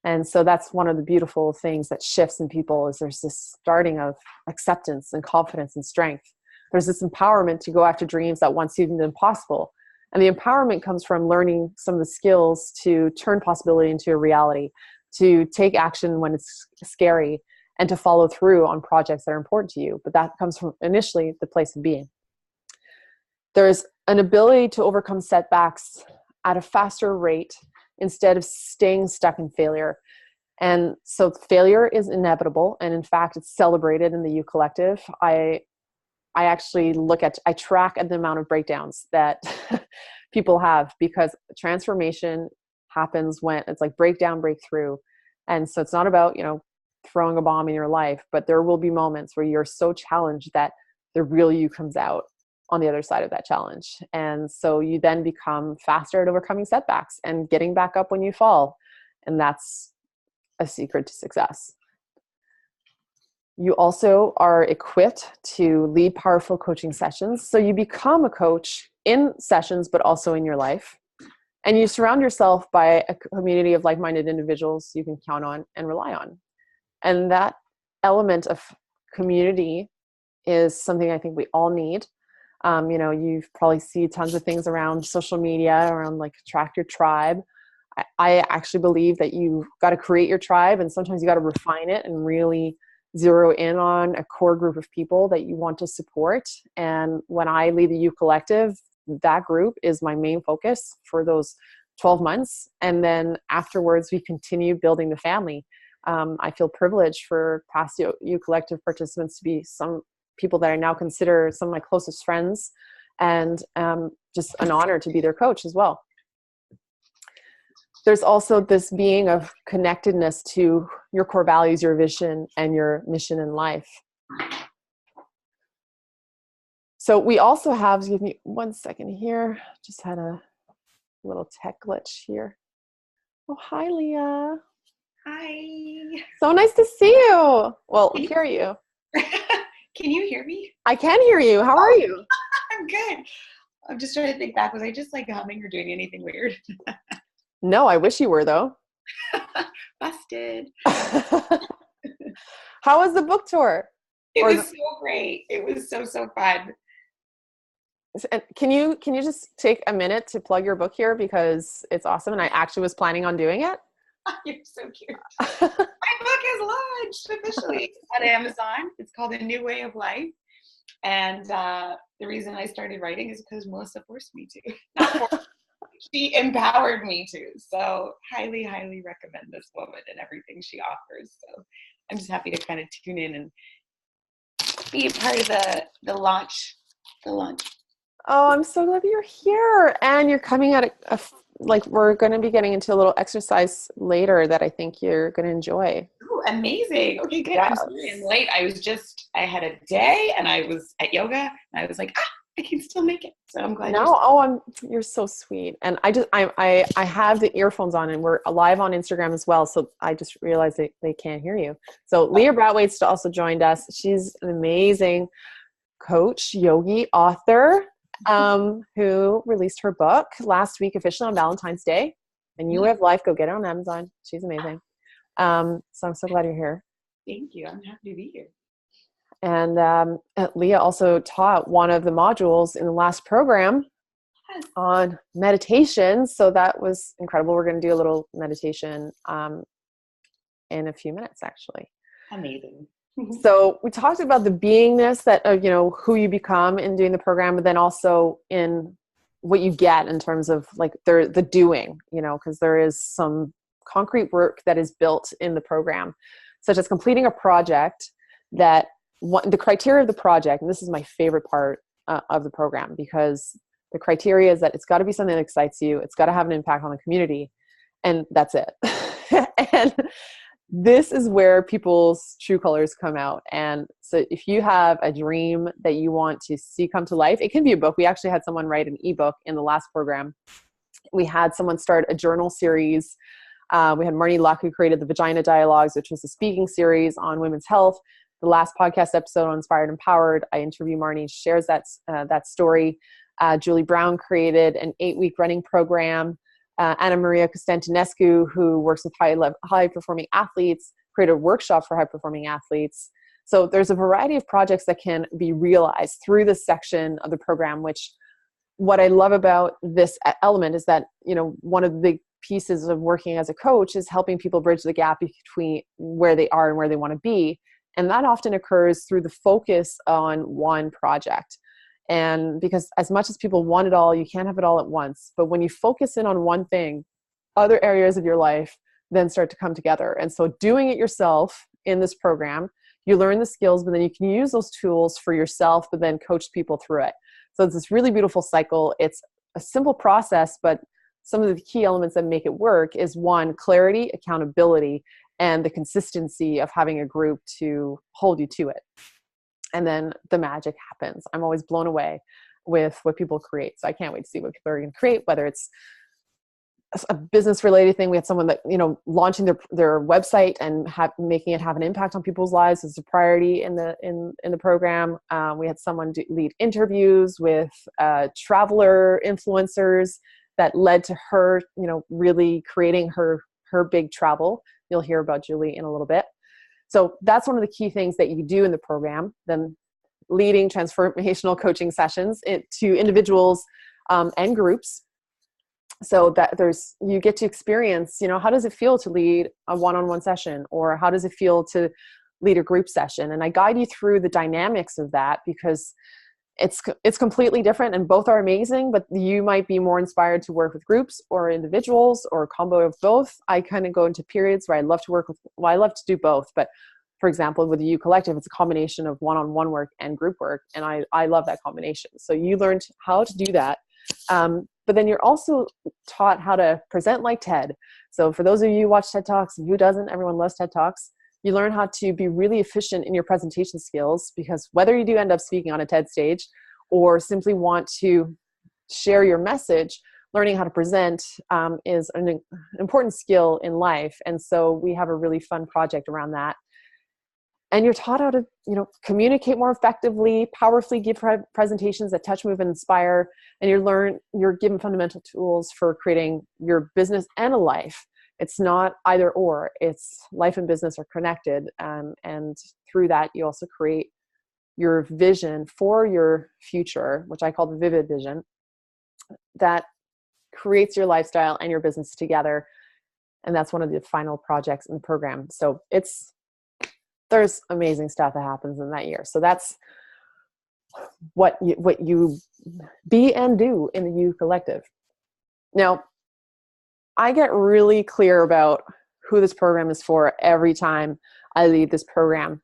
And so that's one of the beautiful things that shifts in people, is there's this starting of acceptance and confidence and strength. There's this empowerment to go after dreams that once seemed impossible. And the empowerment comes from learning some of the skills to turn possibility into a reality, to take action when it's scary, and to follow through on projects that are important to you. But that comes from initially the place of being. There's an ability to overcome setbacks at a faster rate instead of staying stuck in failure. And so failure is inevitable. And in fact, it's celebrated in the U Collective. I actually I track the amount of breakdowns that people have, because transformation happens when it's like breakdown, breakthrough. And so it's not about, throwing a bomb in your life, but there will be moments where you're so challenged that the real you comes out on the other side of that challenge. And so you then become faster at overcoming setbacks and getting back up when you fall. And that's a secret to success. You also are equipped to lead powerful coaching sessions. So you become a coach in sessions, but also in your life. And you surround yourself by a community of like-minded individuals you can count on and rely on. And that element of community is something I think we all need. You've probably seen tons of things around social media, around like track your tribe. I actually believe that you've got to create your tribe, and sometimes you got to refine it and really zero in on a core group of people that you want to support. And when I lead the U Collective, that group is my main focus for those 12 months. And then afterwards, we continue building the family. I feel privileged for past U Collective participants to be some people that I now consider some of my closest friends, and just an honor to be their coach as well. There's also this being of connectedness to your core values, your vision, and your mission in life. So we also have, give me 1 second here, just had a little tech glitch here. Oh, hi, Leah. Hi. So nice to see you. Well, hear you. Can you hear me? I can hear you. How are you? I'm good. I'm just trying to think back. Was I just like humming or doing anything weird? No, I wish you were, though. busted. How was the book tour? It Or was so great. It was so fun. and can you just take a minute to plug your book here, because it's awesome and I actually was planning on doing it. You're so cute. My book is launched officially on Amazon. It's called A New Way of Life. And the reason I started writing is because Melissa forced me to. Not forced, she empowered me to. So highly, highly recommend this woman and everything she offers. So I'm just happy to kind of tune in and be a part of the launch. The launch. Oh, I'm so glad that you're here, and you're coming at like we're going to be getting into a little exercise later that I think you're going to enjoy. Ooh, amazing. Okay, good. Yes. I'm sorry I'm late. I had a day and I was at yoga and I was like, I can still make it. So I'm glad. No, you're so sweet. And I have the earphones on and we're live on Instagram as well. So I just realized they can't hear you. So Leah Bratwaite's also joined us. She's an amazing coach, yogi, author, who released her book last week officially on Valentine's Day. And You Have Life, go get it on Amazon. She's amazing. So I'm so glad you're here. Thank you. I'm happy to be here. And Leah also taught one of the modules in the last program on meditation. So that was incredible. We're going to do a little meditation in a few minutes, actually. Amazing. So we talked about the beingness that, who you become in doing the program, but then also in what you get in terms of like the doing, because there is some concrete work that is built in the program, such as completing a project that the criteria of the project, and this is my favorite part of the program, because the criteria is that it's got to be something that excites you. It's got to have an impact on the community, and that's it. And this is where people's true colors come out. And so if you have a dream that you want to see come to life, it can be a book. We actually had someone write an ebook in the last program. We had someone start a journal series. We had Marnie Luck, who created the Vagina Dialogues, which was a speaking series on women's health. The last podcast episode on Inspired Empowered, I interview Marnie, shares that story. Julie Brown created an 8-week running program. Anna Maria Constantinescu, who works with high-performing athletes, created a workshop for high-performing athletes. So there's a variety of projects that can be realized through this section of the program, which what I love about this element is that, one of the big pieces of working as a coach is helping people bridge the gap between where they are and where they want to be. And that often occurs through the focus on one project. And because as much as people want it all, you can't have it all at once. But when you focus in on one thing, other areas of your life then start to come together. And so doing it yourself in this program, you learn the skills, but then you can use those tools for yourself, but then coach people through it. So it's this really beautiful cycle. It's a simple process, but some of the key elements that make it work is one, clarity, accountability, and the consistency of having a group to hold you to it. And then the magic happens. I'm always blown away with what people create. So I can't wait to see what people are going to create, whether it's a business related thing. We had someone that, launching their website and making it have an impact on people's lives is a priority in the program. We had someone lead interviews with traveler influencers that led to her, really creating her big travel. You'll hear about Julie in a little bit. So that's one of the key things that you do in the program. Then leading transformational coaching sessions to individuals and groups. So that you get to experience, how does it feel to lead a one-on-one session, or how does it feel to lead a group session? And I guide you through the dynamics of that, because it's completely different and both are amazing, but you might be more inspired to work with groups or individuals or a combo of both. I kind of go into periods where I love to do both. But for example, with the Y.O.U Collective, it's a combination of one-on-one work and group work. And I love that combination. So you learned how to do that. But then you're also taught how to present like TED. So for those of you who watch TED Talks, and who doesn't, everyone loves TED Talks. You learn how to be really efficient in your presentation skills, because whether you do end up speaking on a TED stage or simply want to share your message, learning how to present is an important skill in life. And so we have a really fun project around that. And you're taught how to, communicate more effectively, powerfully give presentations that touch, move, and inspire. And you're given fundamental tools for creating your business and a life. It's not either or. It's life and business are connected. And through that, you also create your vision for your future, which I call the vivid vision, that creates your lifestyle and your business together. And that's one of the final projects in the program. So there's amazing stuff that happens in that year. So that's what you be and do in the Y.O.U Collective. Now, I get really clear about who this program is for every time I lead this program,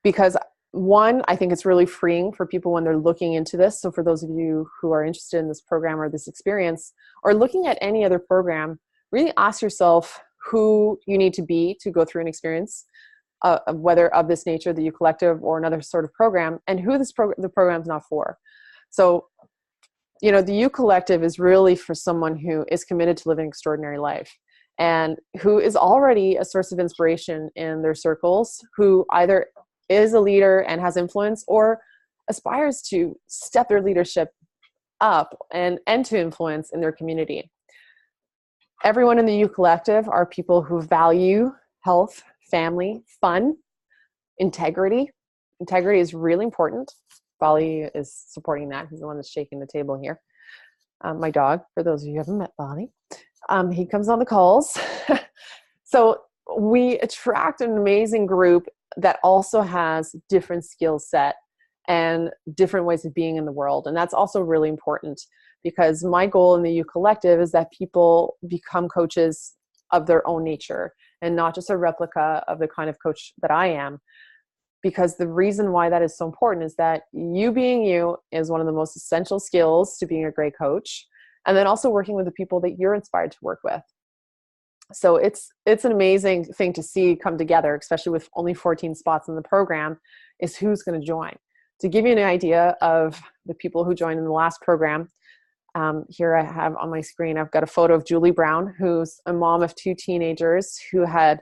because one, I think it's really freeing for people when they're looking into this. So for those of you who are interested in this program or this experience, or looking at any other program, really ask yourself who you need to be to go through an experience, whether of this nature, the Y.O.U Collective or another sort of program, and who the program's not for. So, the Y.O.U Collective is really for someone who is committed to living an extraordinary life and who is already a source of inspiration in their circles, who either is a leader and has influence or aspires to step their leadership up and to influence in their community. Everyone in the Y.O.U Collective are people who value health, family, fun, integrity. Integrity is really important. Bali is supporting that. He's the one that's shaking the table here. My dog, for those of you who haven't met Bali, he comes on the calls. So we attract an amazing group that also has different skill set and different ways of being in the world. And that's also really important, because my goal in the Y.O.U Collective is that people become coaches of their own nature and not just a replica of the kind of coach that I am. Because the reason why that is so important is that you being you is one of the most essential skills to being a great coach. And then also working with the people that you're inspired to work with. So it's an amazing thing to see come together, especially with only 14 spots in the program, is who's going to join. To give you an idea of the people who joined in the last program, here I have on my screen, I've got a photo of Julie Brown, who's a mom of 2 teenagers who had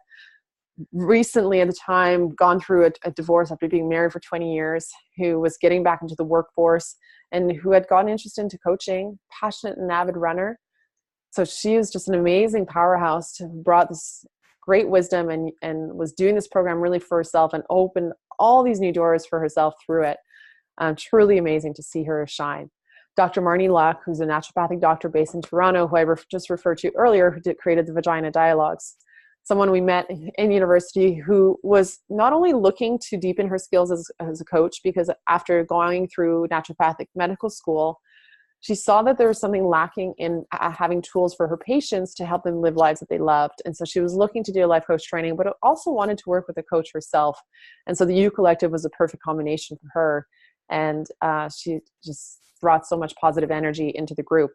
recently at the time gone through a divorce after being married for 20 years, who was getting back into the workforce and who had gotten interested into coaching, passionate and avid runner. So she was just an amazing powerhouse who brought this great wisdom and was doing this program really for herself and opened all these new doors for herself through it. Truly amazing to see her shine. Dr. Marnie Luck, who's a naturopathic doctor based in Toronto, who I just referred to earlier, who created the Vagina Dialogues. Someone we met in university who was not only looking to deepen her skills as a coach, because after going through naturopathic medical school, she saw that there was something lacking in having tools for her patients to help them live lives that they loved. And so she was looking to do a life coach training, but also wanted to work with a coach herself. And so the Y.O.U Collective was a perfect combination for her. And she just brought so much positive energy into the group.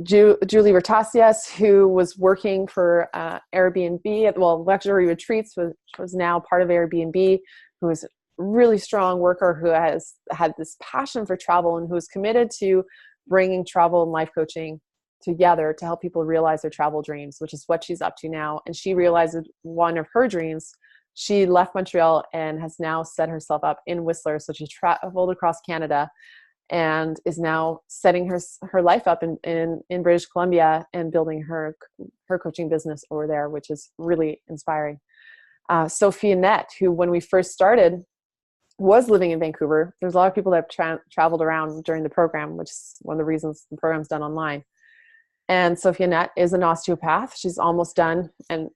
Julie Vertasias, who was working for Airbnb, Luxury Retreats, which was now part of Airbnb, who is a really strong worker who has had this passion for travel and who is committed to bringing travel and life coaching together to help people realize their travel dreams, which is what she's up to now. And she realized one of her dreams. She left Montreal and has now set herself up in Whistler. So she traveled across Canada and is now setting her life up in British Columbia and building her coaching business over there, which is really inspiring. Sophia Nett, who when we first started was living in Vancouver. There's a lot of people that have traveled around during the program, which is one of the reasons the program's done online. And Sophia Nett is an osteopath. She's almost done. And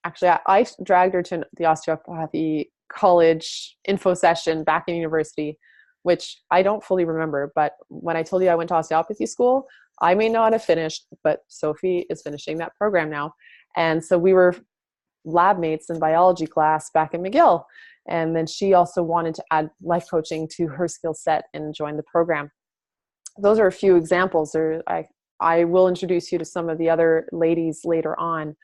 actually, I dragged her to the osteopathy college info session back in university, which I don't fully remember. But when I told you I went to osteopathy school, I may not have finished, but Sophie is finishing that program now. And so we were lab mates in biology class back in McGill. And then she also wanted to add life coaching to her skill set and join the program. Those are a few examples. I will introduce you to some of the other ladies later on,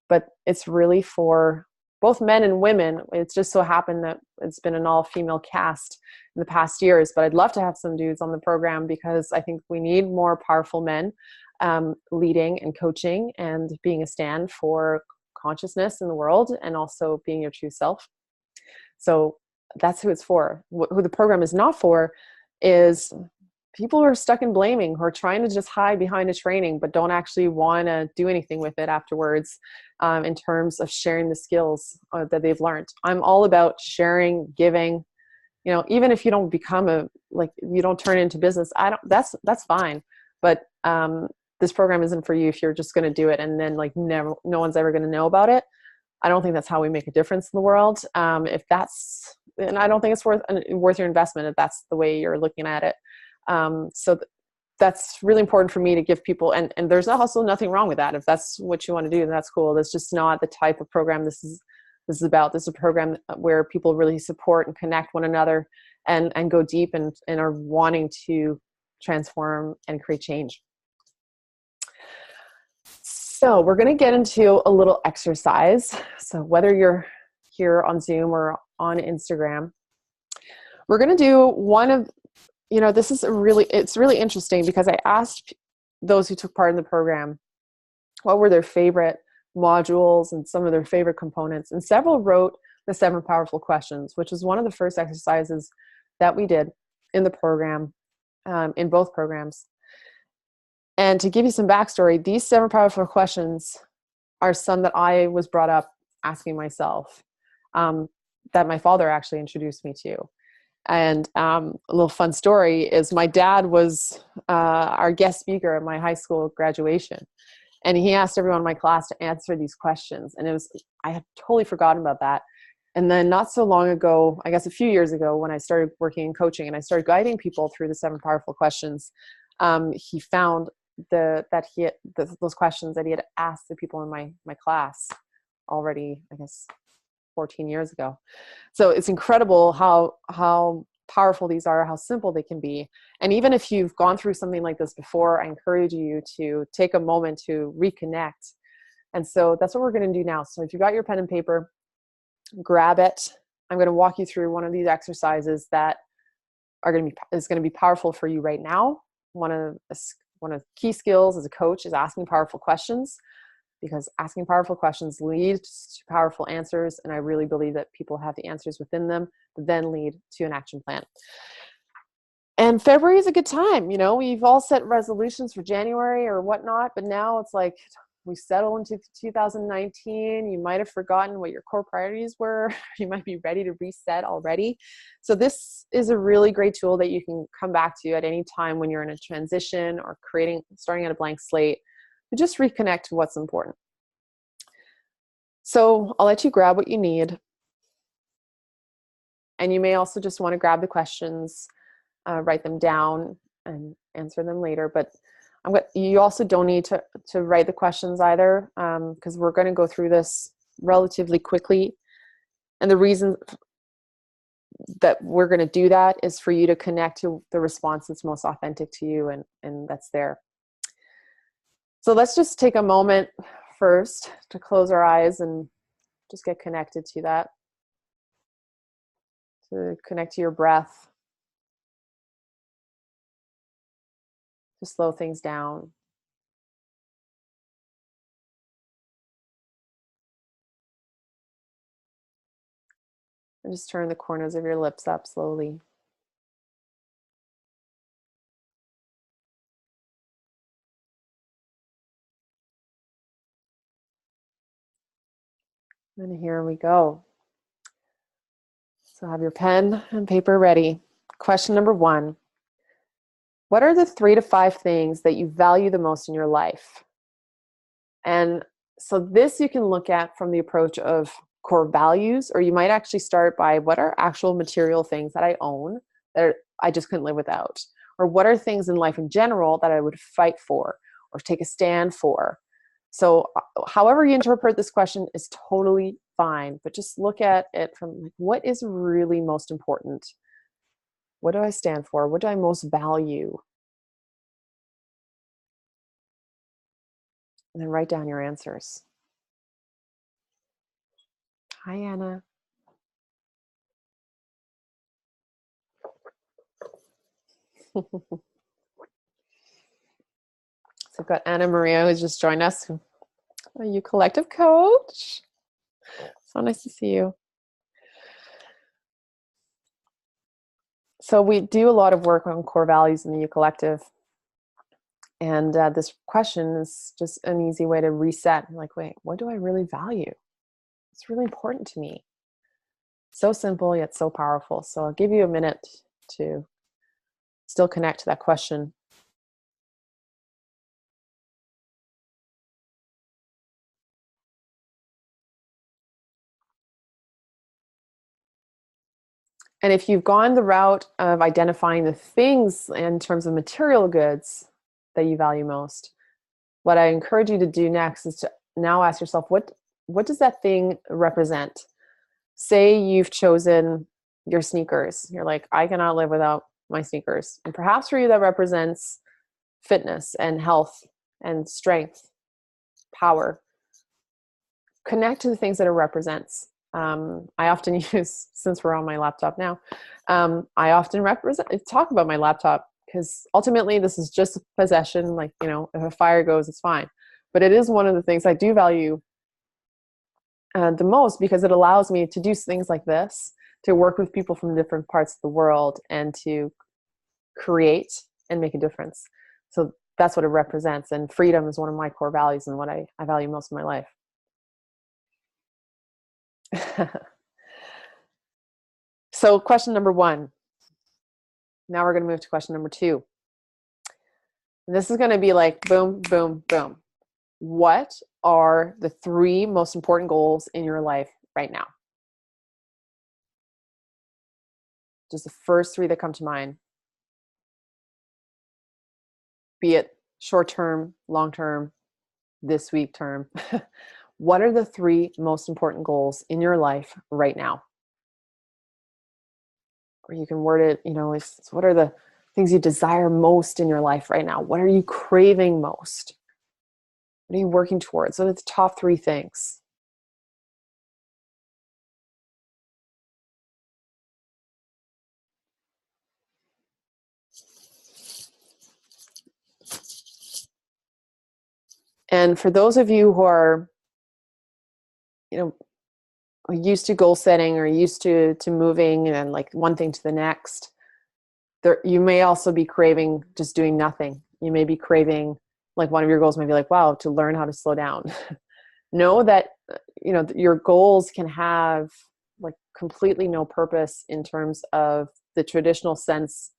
but it's really for both men and women. It's just so happened that it's been an all-female cast in the past years, but I'd love to have some dudes on the program because I think we need more powerful men leading and coaching and being a stand for consciousness in the world and also being your true self. So that's who it's for. Who the program is not for is people who are stuck in blaming, who are trying to just hide behind a training, but don't actually want to do anything with it afterwards, in terms of sharing the skills that they've learned. I'm all about sharing, giving, you know, even if you don't become you don't turn it into business, that's fine. But this program isn't for you if you're just going to do it and then like no one's ever going to know about it. I don't think that's how we make a difference in the world. And I don't think it's worth your investment if that's the way you're looking at it. That's really important for me to give people, and there's also nothing wrong with that. If that's what you want to do, then that's cool. That's just not the type of program this is about. This is a program where people really support and connect one another and go deep and are wanting to transform and create change. So we're going to get into a little exercise. So whether you're here on Zoom or on Instagram, we're going to do one of, it's really interesting because I asked those who took part in the program what were their favorite modules and some of their favorite components. And several wrote the 7 powerful questions, which is one of the first exercises that we did in the program, in both programs. And to give you some backstory, these 7 powerful questions are some that I was brought up asking myself, that my father actually introduced me to. And a little fun story is my dad was our guest speaker at my high school graduation. And he asked everyone in my class to answer these questions. And I had totally forgotten about that. And then not so long ago, I guess a few years ago, when I started working in coaching and I started guiding people through the 7 powerful questions, he found those questions that he had asked the people in my class already, I guess, 14 years ago. So it's incredible how powerful these are, how simple they can be. And even if you've gone through something like this before, I encourage you to take a moment to reconnect. And so that's what we're going to do now. So if you got your pen and paper, grab it. I'm going to walk you through one of these exercises that is going to be powerful for you right now. One of the key skills as a coach is asking powerful questions, because asking powerful questions leads to powerful answers. And I really believe that people have the answers within them that then lead to an action plan. And February is a good time. You know, we've all set resolutions for January or whatnot, but now it's like we settle into 2019. You might have forgotten what your core priorities were. You might be ready to reset already. So this is a really great tool that you can come back to at any time when you're in a transition or starting at a blank slate, to just reconnect to what's important. So I'll let you grab what you need. And you may also just want to grab the questions, write them down and answer them later. But you also don't need to write the questions either, because we're going to go through this relatively quickly. And the reason that we're going to do that is for you to connect to the response that's most authentic to you and that's there. So let's just take a moment first to close our eyes and just get connected to that, to connect to your breath, to slow things down. And just turn the corners of your lips up slowly. And here we go. So have your pen and paper ready. Question number 1. What are the 3 to 5 things that you value the most in your life? And so this you can look at from the approach of core values, or you might actually start by, what are actual material things that I own that I just couldn't live without? Or what are things in life in general that I would fight for or take a stand for? So however you interpret this question is totally fine, but just look at it from what is really most important? What do I stand for? What do I most value? And then write down your answers. Hi, Anna. So we've got Anna Maria who's just joined us. Are you collective coach? So nice to see you. So we do a lot of work on core values in the U Collective. And this question is just an easy way to reset. Like, wait, what do I really value? It's really important to me. So simple, yet so powerful. So I'll give you a minute to still connect to that question. And if you've gone the route of identifying the things in terms of material goods that you value most, what I encourage you to do next is to now ask yourself, what does that thing represent? Say you've chosen your sneakers. You're like, I cannot live without my sneakers. And perhaps for you that represents fitness and health and strength, power. Connect to the things that it represents. I often use, since we're on my laptop now, I often talk about my laptop because ultimately this is just a possession. Like, you know, if a fire goes, it's fine. But it is one of the things I do value the most because it allows me to do things like this, to work with people from different parts of the world and to create and make a difference. So that's what it represents. And freedom is one of my core values and what I value most in my life. So question number 1. Now we're going to move to question number 2. This is going to be like boom, boom, boom. What are the 3 most important goals in your life right now? Just the first 3 that come to mind. Be it short term, long term, this week term. What are the 3 most important goals in your life right now? Or you can word it, you know, what are the things you desire most in your life right now? What are you craving most? What are you working towards? What are the top 3 things? And for those of you who are, you know, used to goal setting or used to moving and like one thing to the next, you may also be craving just doing nothing. You may be craving, like one of your goals may be like, wow, to learn how to slow down. Know that, you know, your goals can have like completely no purpose in terms of the traditional sense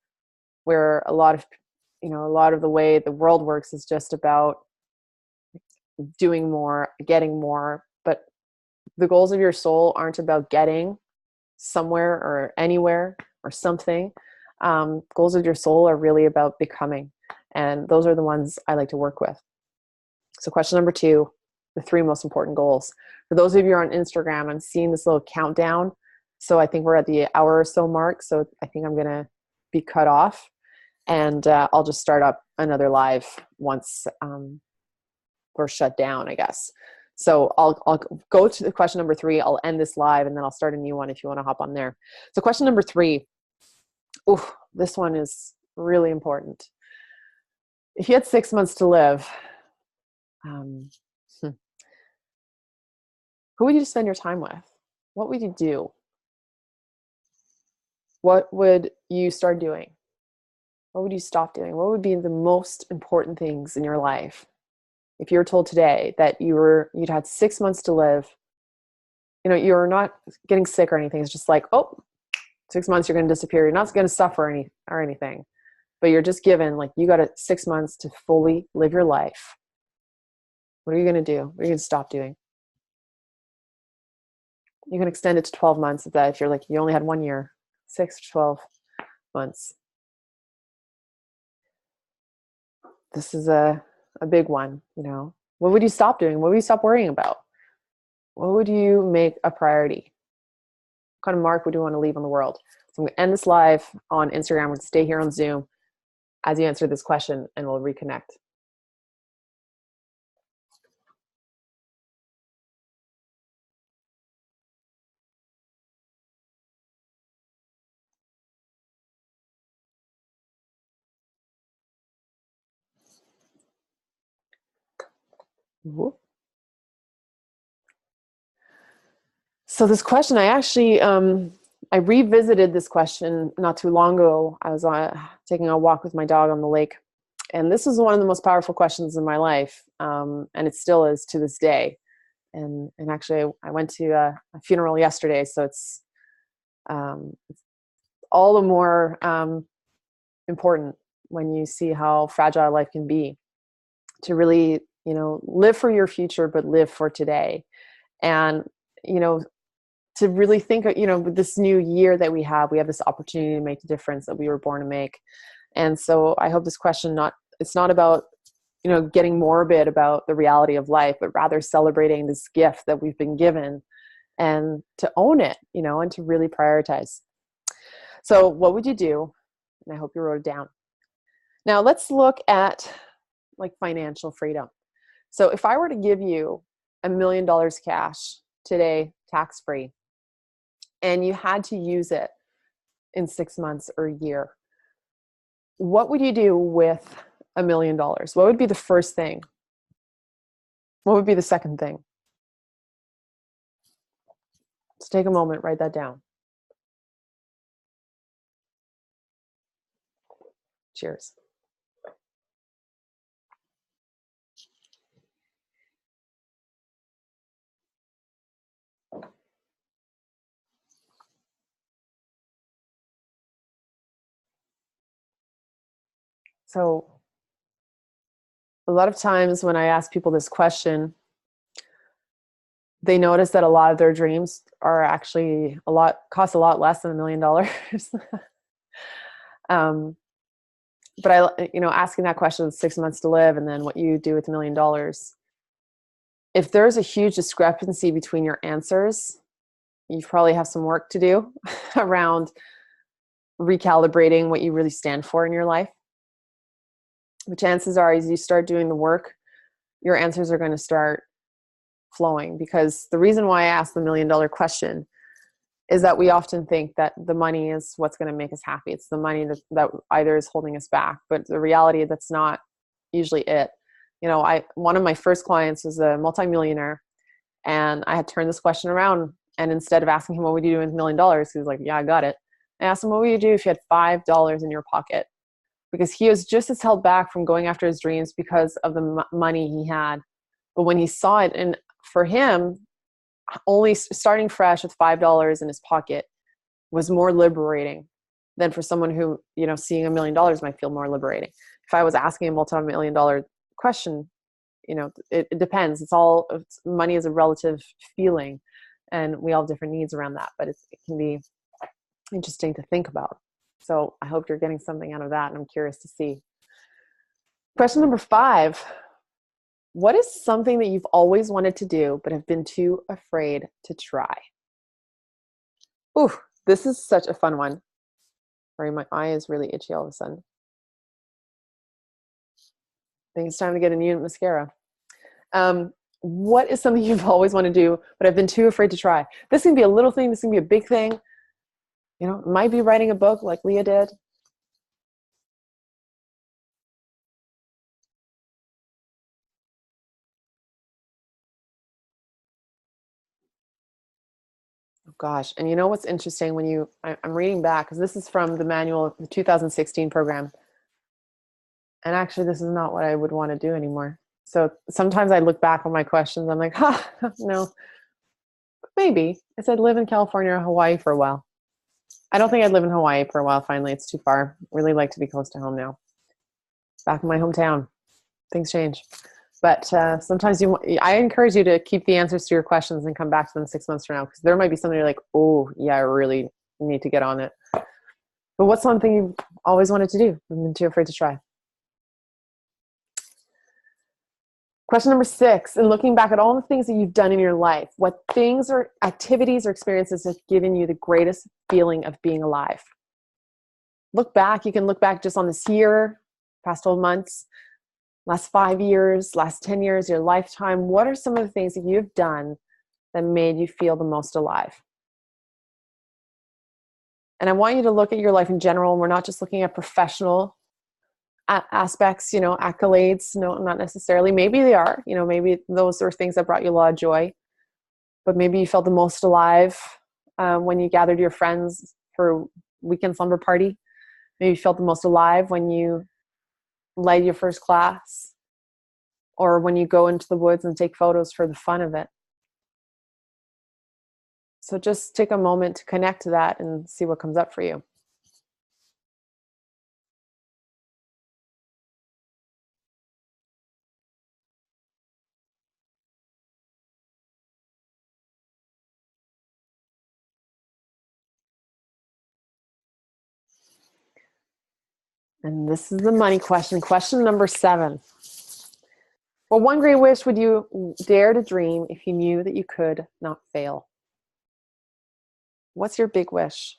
where a lot of the way the world works is just about doing more, getting more. But the goals of your soul aren't about getting somewhere or anywhere or something. Goals of your soul are really about becoming. And those are the ones I like to work with. So question number 2, the 3 most important goals. For those of you on Instagram, I'm seeing this little countdown. So I think we're at the hour or so mark. So I think I'm going to be cut off. And I'll just start up another live once we're shut down, I guess. So I'll go to the question number 3. I'll end this live and then I'll start a new one if you want to hop on there. So question number 3. Ooh, this one is really important. If you had 6 months to live, who would you spend your time with? What would you do? What would you start doing? What would you stop doing? What would be the most important things in your life? If you were told today that you'd had 6 months to live, you know, you're not getting sick or anything. It's just like, oh, 6 months, you're going to disappear. You're not going to suffer or anything, but you're just given, like, you got 6 months to fully live your life. What are you going to do? What are you going to stop doing? You can extend it to 12 months if you're like, you only had 1 year, 6 to 12 months. This is a big one, you know. What would you stop doing? What would you stop worrying about? What would you make a priority? What kind of mark would you want to leave on the world? So I'm going to end this live on Instagram. We're going to stay here on Zoom as you answer this question, and we'll reconnect. So this question, I actually I revisited this question not too long ago. I was taking a walk with my dog on the lake, and this was one of the most powerful questions in my life, and it still is to this day. And actually, I went to a funeral yesterday, so it's all the more important when you see how fragile life can be, to really, live for your future, but live for today. And, to really think, with this new year that we have this opportunity to make the difference that we were born to make. And so I hope this question it's not about, getting morbid about the reality of life, but rather celebrating this gift that we've been given and to own it, and to really prioritize. So what would you do? And I hope you wrote it down. Now let's look at like financial freedom. So if I were to give you $1 million cash today, tax-free, and you had to use it in 6 months or a year, what would you do with $1 million? What would be the first thing? What would be the second thing? Let's take a moment, write that down. Cheers. So a lot of times when I ask people this question, they notice that a lot of their dreams are actually cost a lot less than $1 million. But asking that question, 6 months to live, and then what you do with $1 million. If there's a huge discrepancy between your answers, you probably have some work to do around recalibrating what you really stand for in your life. The chances are, as you start doing the work, your answers are going to start flowing. Because the reason why I asked the $1 million question is that we often think that the money is what's going to make us happy. It's the money that either is holding us back. But the reality, that's not usually it. One of my first clients was a multimillionaire, and I had turned this question around. And instead of asking him, what would you do with $1 million? He was like, yeah, I got it. I asked him, what would you do if you had $5 in your pocket? Because he was just as held back from going after his dreams because of the money he had. But when he saw it, and for him, only starting fresh with $5 in his pocket was more liberating than for someone who, seeing $1 million might feel more liberating. If I was asking a multi-million-dollar question, it depends. Money is a relative feeling, and we all have different needs around that, but it can be interesting to think about. So I hope you're getting something out of that, and I'm curious to see. Question number 5. What is something that you've always wanted to do but have been too afraid to try? Ooh, this is such a fun one. Sorry, my eye is really itchy all of a sudden. I think it's time to get a new mascara. What is something you've always wanted to do but have been too afraid to try? This can be a little thing. This can be a big thing. It might be writing a book like Leah did. Oh gosh. And what's interesting I'm reading back, because this is from the manual, the 2016 program. And actually, this is not what I would want to do anymore. So sometimes I look back on my questions. I'm like, no, maybe. I said live in California or Hawaii for a while. I don't think I'd live in Hawaii for a while. Finally, it's too far. Really like to be close to home now. Back in my hometown. Things change. But sometimes I encourage you to keep the answers to your questions and come back to them 6 months from now, because there might be something you're like, oh, yeah, I really need to get on it. But what's something you've always wanted to do and been too afraid to try? Question number 6, and looking back at all the things that you've done in your life, what things or activities or experiences have given you the greatest feeling of being alive? Look back. You can look back just on this year, past 12 months, last 5 years, last 10 years, your lifetime. What are some of the things that you've done that made you feel the most alive? And I want you to look at your life in general. And we're not just looking at professional aspects, accolades. No, not necessarily. Maybe they are. Maybe those are things that brought you a lot of joy. But maybe you felt the most alive when you gathered your friends for a weekend slumber party. Maybe you felt the most alive when you led your first class, or when you go into the woods and take photos for the fun of it. So just take a moment to connect to that and see what comes up for you. And this is the money question. Question number 7. Well, one great wish would you dare to dream if you knew that you could not fail? What's your big wish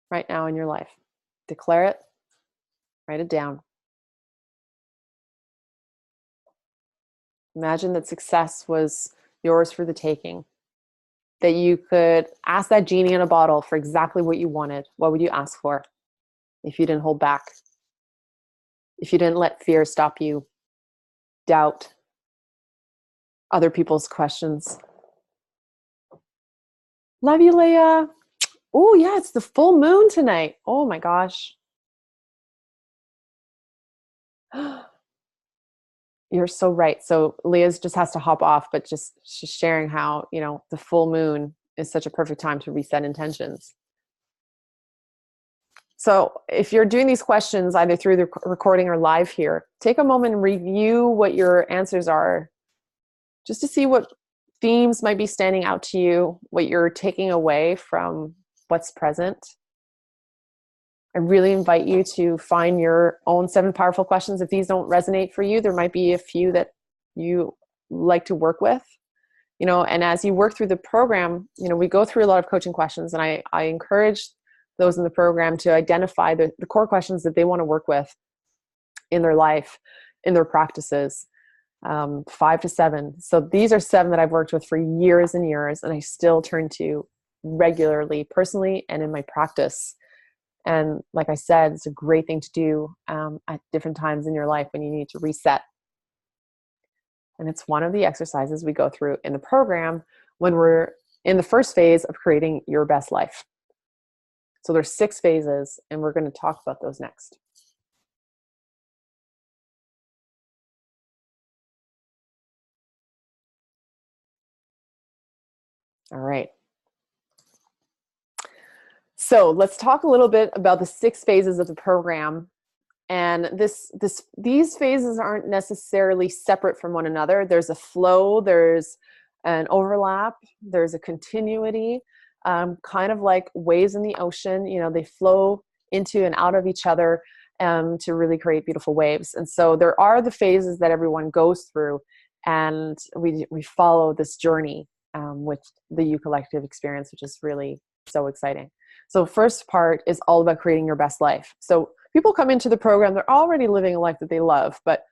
right now in your life? Declare it. Write it down. Imagine that success was yours for the taking. That you could ask that genie in a bottle for exactly what you wanted. What would you ask for if you didn't hold back? If you didn't let fear stop you, doubt, other people's questions. Love you, Leah. Oh, yeah, it's the full moon tonight. Oh my gosh. You're so right. So Leah's just has to hop off, but just she's sharing how, the full moon is such a perfect time to reset intentions. So if you're doing these questions either through the recording or live here, take a moment and review what your answers are, just to see what themes might be standing out to you, what you're taking away from what's present. I really invite you to find your own 7 powerful questions. If these don't resonate for you, there might be a few that you like to work with, and as you work through the program, we go through a lot of coaching questions, and I encourage those in the program to identify the core questions that they want to work with in their life, in their practices, 5 to 7. So these are 7 that I've worked with for years and years, and I still turn to regularly, personally, and in my practice. And like I said, it's a great thing to do at different times in your life when you need to reset. And it's one of the exercises we go through in the program when we're in the first phase of creating your best life. So there's 6 phases, and we're going to talk about those next. All right. So let's talk a little bit about the 6 phases of the program. And these phases aren't necessarily separate from one another. There's a flow, there's an overlap, there's a continuity, kind of like waves in the ocean. They flow into and out of each other to really create beautiful waves. And so there are the phases that everyone goes through, and we follow this journey with the Y.O.U collective experience, which is really so exciting. So first part is all about creating your best life. So people come into the program, they're already living a life that they love, but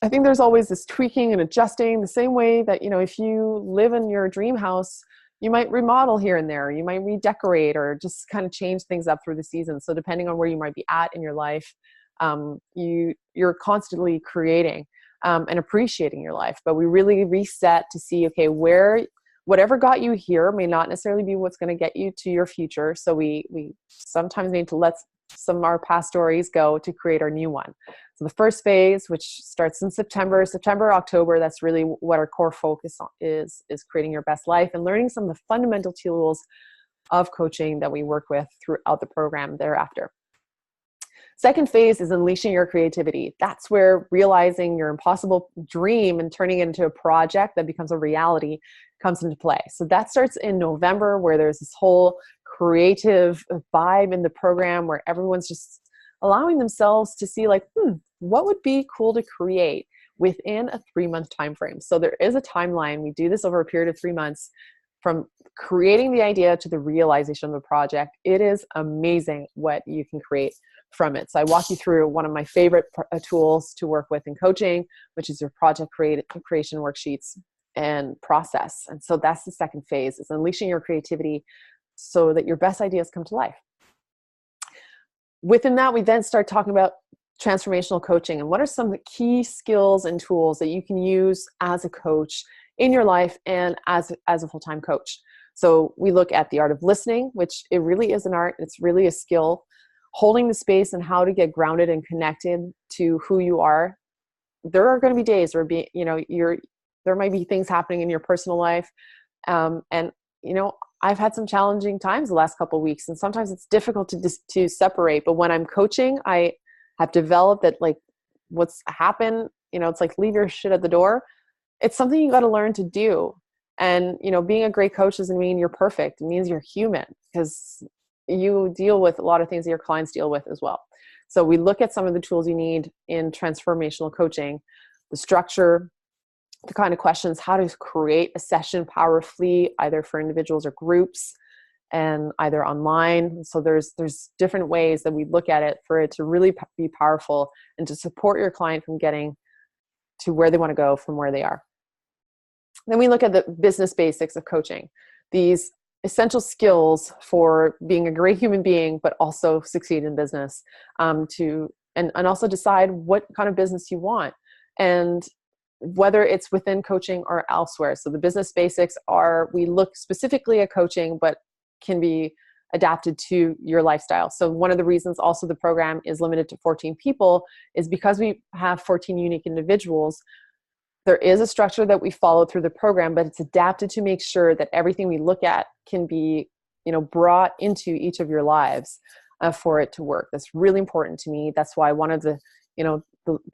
I think there's always this tweaking and adjusting, the same way that, if you live in your dream house, you might remodel here and there, you might redecorate, or just kind of change things up through the season. So depending on where you might be at in your life, you're constantly creating and appreciating your life. But we really reset to see, okay, whatever got you here may not necessarily be what's going to get you to your future. So we sometimes need to let some of our past stories go to create our new one. So the first phase, which starts in September, October, that's really what our core focus on is creating your best life and learning some of the fundamental tools of coaching that we work with throughout the program thereafter. Second phase is unleashing your creativity. That's where realizing your impossible dream and turning it into a project that becomes a reality comes into play. So that starts in November, where there's this whole creative vibe in the program where everyone's just allowing themselves to see, like, what would be cool to create within a 3-month time frame. So there is a timeline. We do this over a period of 3 months, from creating the idea to the realization of the project. It is amazing what you can create from it. So I walk you through one of my favorite tools to work with in coaching, which is your project creation worksheets and process. And so that's the second phase, is unleashing your creativity so that your best ideas come to life. Within that, we then start talking about transformational coaching and what are some of the key skills and tools that you can use as a coach in your life and as a full-time coach. So we look at the art of listening, which it really is an art. It's really a skill. Holding the space and how to get grounded and connected to who you are. There are going to be days where there might be things happening in your personal life. And I've had some challenging times the last couple of weeks, and sometimes it's difficult to separate. But when I'm coaching, I have developed that, like, what's happened, it's like, leave your shit at the door. It's something you got to learn to do. And, being a great coach doesn't mean you're perfect. It means you're human, because you deal with a lot of things that your clients deal with as well. So we look at some of the tools you need in transformational coaching, the structure, the kind of questions, how to create a session powerfully, either for individuals or groups, and either online. So there's different ways that we look at it for it to really be powerful and to support your client from getting to where they want to go from where they are. Then we look at the business basics of coaching, these essential skills for being a great human being, but also succeed in business, and also decide what kind of business you want, and whether it's within coaching or elsewhere. So the business basics are, we look specifically at coaching, but can be adapted to your lifestyle. So one of the reasons also the program is limited to 14 people is because we have 14 unique individuals. There is a structure that we follow through the program, but it's adapted to make sure that everything we look at can be, brought into each of your lives for it to work. That's really important to me. That's why one of the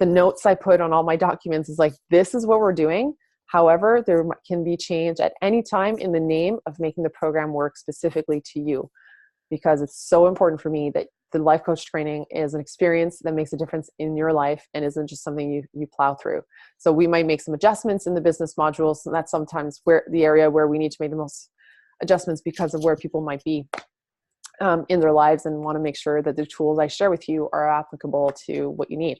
notes I put on all my documents is like, this is what we're doing. However, there can be change at any time in the name of making the program work specifically to you, because it's so important for me that the life coach training is an experience that makes a difference in your life and isn't just something you plow through. So we might make some adjustments in the business modules, and that's sometimes where the area where we need to make the most adjustments because of where people might be in their lives, and want to make sure that the tools I share with you are applicable to what you need.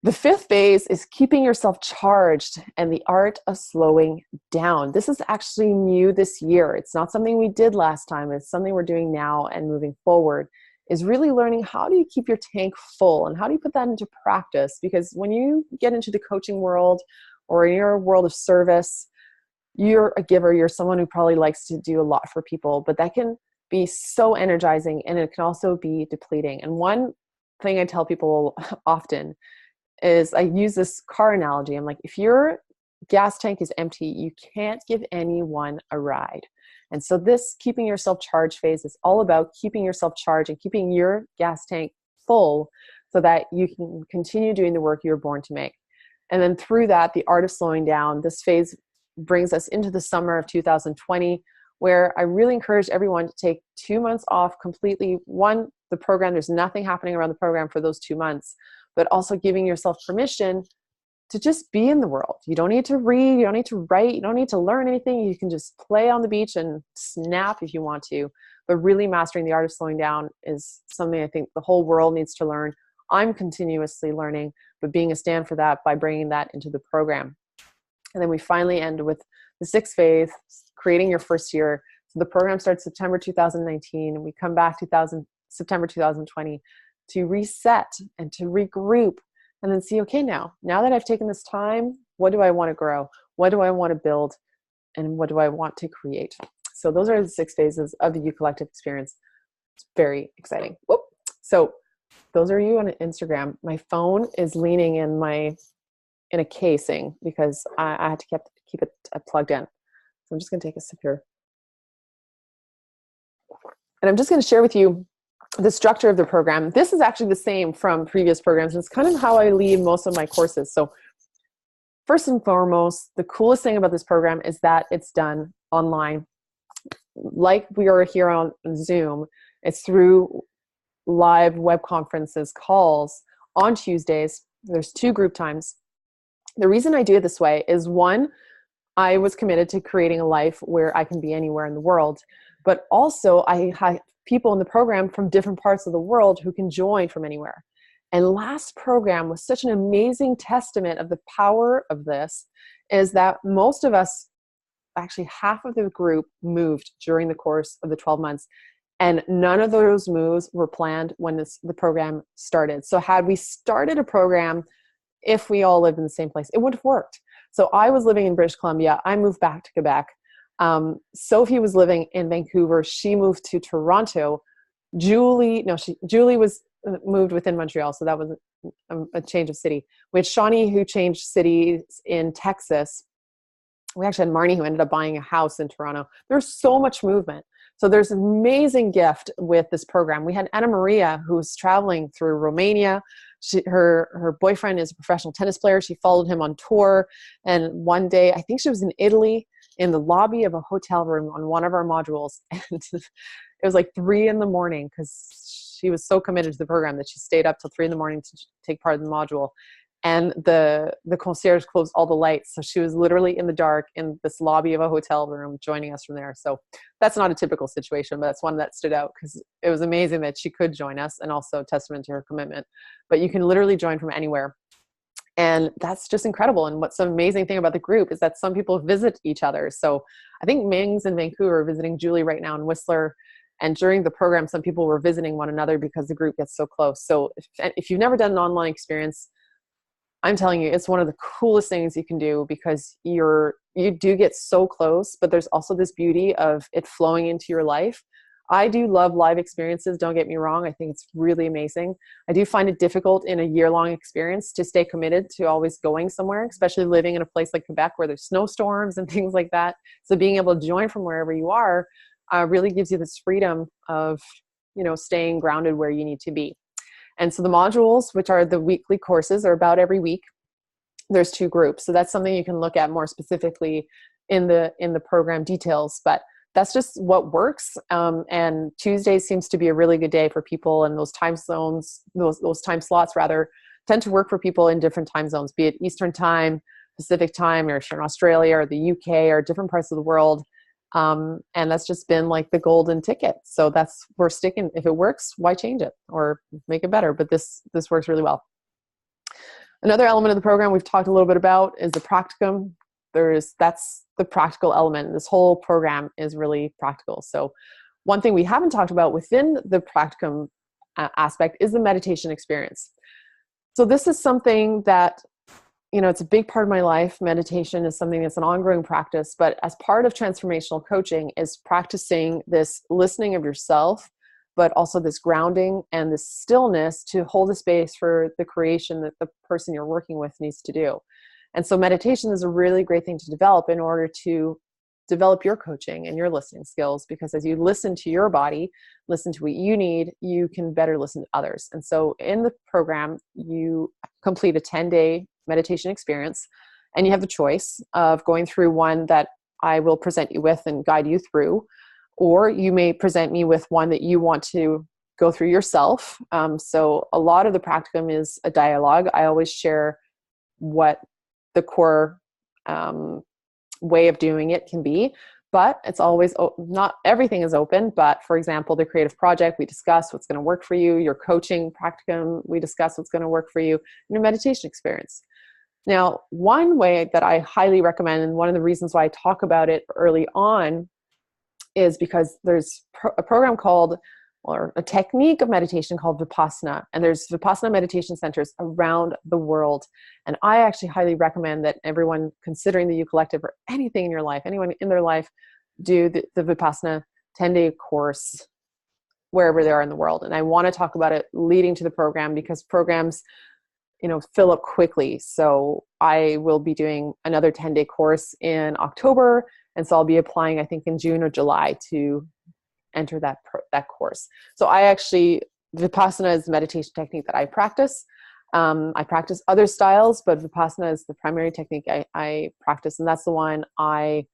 The fifth phase is keeping yourself charged and the art of slowing down. This is actually new this year. It's not something we did last time. It's something we're doing now and moving forward, is really learning how do you keep your tank full and how do you put that into practice? Because when you get into the coaching world or in your world of service, you're a giver. You're someone who probably likes to do a lot for people, but that can be so energizing, and it can also be depleting. And one thing I tell people often is, I use this car analogy. I'm like, if your gas tank is empty, you can't give anyone a ride. And so this keeping yourself charged phase is all about keeping yourself charged and keeping your gas tank full so that you can continue doing the work you're born to make. And then through that, the art of slowing down, this phase brings us into the summer of 2020, where I really encourage everyone to take 2 months off completely. One, the program, there's nothing happening around the program for those 2 months, but also giving yourself permission to just be in the world. You don't need to read, you don't need to write, you don't need to learn anything. You can just play on the beach and snap if you want to. But really mastering the art of slowing down is something I think the whole world needs to learn. I'm continuously learning, but being a stand for that by bringing that into the program. And then we finally end with the sixth phase, creating your first year. So the program starts September 2019, and we come back September 2020 to reset and to regroup, and then see, okay, now that I've taken this time, what do I want to grow? What do I want to build? And what do I want to create? So those are the 6 phases of the Y.O.U Collective experience. It's very exciting. Whoop. So those are you on Instagram. My phone is leaning in a casing because I had to keep it plugged in. So I'm just going to take a sip here. And I'm just going to share with you the structure of the program. This is actually the same from previous programs. It's kind of how I lead most of my courses. So first and foremost, the coolest thing about this program is that it's done online. Like we are here on Zoom, it's through live web conferences, calls on Tuesdays. There's 2 group times. The reason I do it this way is, one, I was committed to creating a life where I can be anywhere in the world, but also I have people in the program from different parts of the world who can join from anywhere. And last program was such an amazing testament of the power of this, is that most of us, actually half of the group, moved during the course of the 12 months. And none of those moves were planned when the program started. So had we started a program, if we all lived in the same place, it would have worked. So I was living in British Columbia. I moved back to Quebec. Sophie was living in Vancouver. She moved to Toronto. Julie was moved within Montreal, so that was a change of city. We had Shawnee, who changed cities in Texas. We actually had Marnie, who ended up buying a house in Toronto. There's so much movement. So there's an amazing gift with this program. We had Anna Maria, who's traveling through Romania. Her boyfriend is a professional tennis player. She followed him on tour. And one day, I think she was in Italy, in the lobby of a hotel room on one of our modules. And it was like 3 a.m. because she was so committed to the program that she stayed up till 3 a.m. to take part in the module. And the concierge closed all the lights. So she was literally in the dark in this lobby of a hotel room joining us from there. So that's not a typical situation, but that's one that stood out because it was amazing that she could join us, and also testament to her commitment. But you can literally join from anywhere. And that's just incredible. And what's the amazing thing about the group is that some people visit each other. So I think Ming's in Vancouver visiting Julie right now in Whistler. And during the program, some people were visiting one another because the group gets so close. So if you've never done an online experience, I'm telling you, it's one of the coolest things you can do because you do get so close, but there's also this beauty of it flowing into your life. I do love live experiences. Don't get me wrong. I think it's really amazing. I do find it difficult in a year-long experience to stay committed to always going somewhere, especially living in a place like Quebec where there's snowstorms and things like that. So being able to join from wherever you are really gives you this freedom of, staying grounded where you need to be. And so the modules, which are the weekly courses, are about every week. There's 2 groups. So that's something you can look at more specifically in the program details. But that's just what works. And Tuesday seems to be a really good day for people. And those time zones, those time slots rather, tend to work for people in different time zones, be it Eastern time, Pacific time, or if you're in Australia or the UK or different parts of the world. And that's just been like the golden ticket. So we're sticking. If it works, why change it or make it better? But this works really well. Another element of the program we've talked a little bit about is the practicum. That's the practical element. This whole program is really practical. So one thing we haven't talked about within the practicum aspect is the meditation experience. So this is something that it's a big part of my life. Meditation is something that's an ongoing practice, but as part of transformational coaching is practicing this listening of yourself, but also this grounding and this stillness to hold the space for the creation that the person you're working with needs to do. And so meditation is a really great thing to develop in order to develop your coaching and your listening skills, because as you listen to your body, listen to what you need, you can better listen to others. And so in the program, you complete a 10-day meditation experience, and you have the choice of going through one that I will present you with and guide you through, or you may present me with one that you want to go through yourself. So a lot of the practicum is a dialogue. I always share what the core way of doing it can be, but it's always not everything is open. But for example, the creative project, we discuss what's going to work for you. Your coaching practicum, we discuss what's going to work for you. And your meditation experience. Now, one way that I highly recommend, and one of the reasons why I talk about it early on, is because there's a program called, or a technique of meditation called Vipassana. And there's Vipassana meditation centers around the world. And I actually highly recommend that everyone considering the Y.O.U Collective or anything in your life, anyone in their life, do the Vipassana 10-day course wherever they are in the world. And I want to talk about it leading to the program because programs, fill up quickly. So I will be doing another 10-day course in October. And so I'll be applying, I think, in June or July to enter that course. So Vipassana is a meditation technique that I practice. I practice other styles, but Vipassana is the primary technique I practice. And that's the one I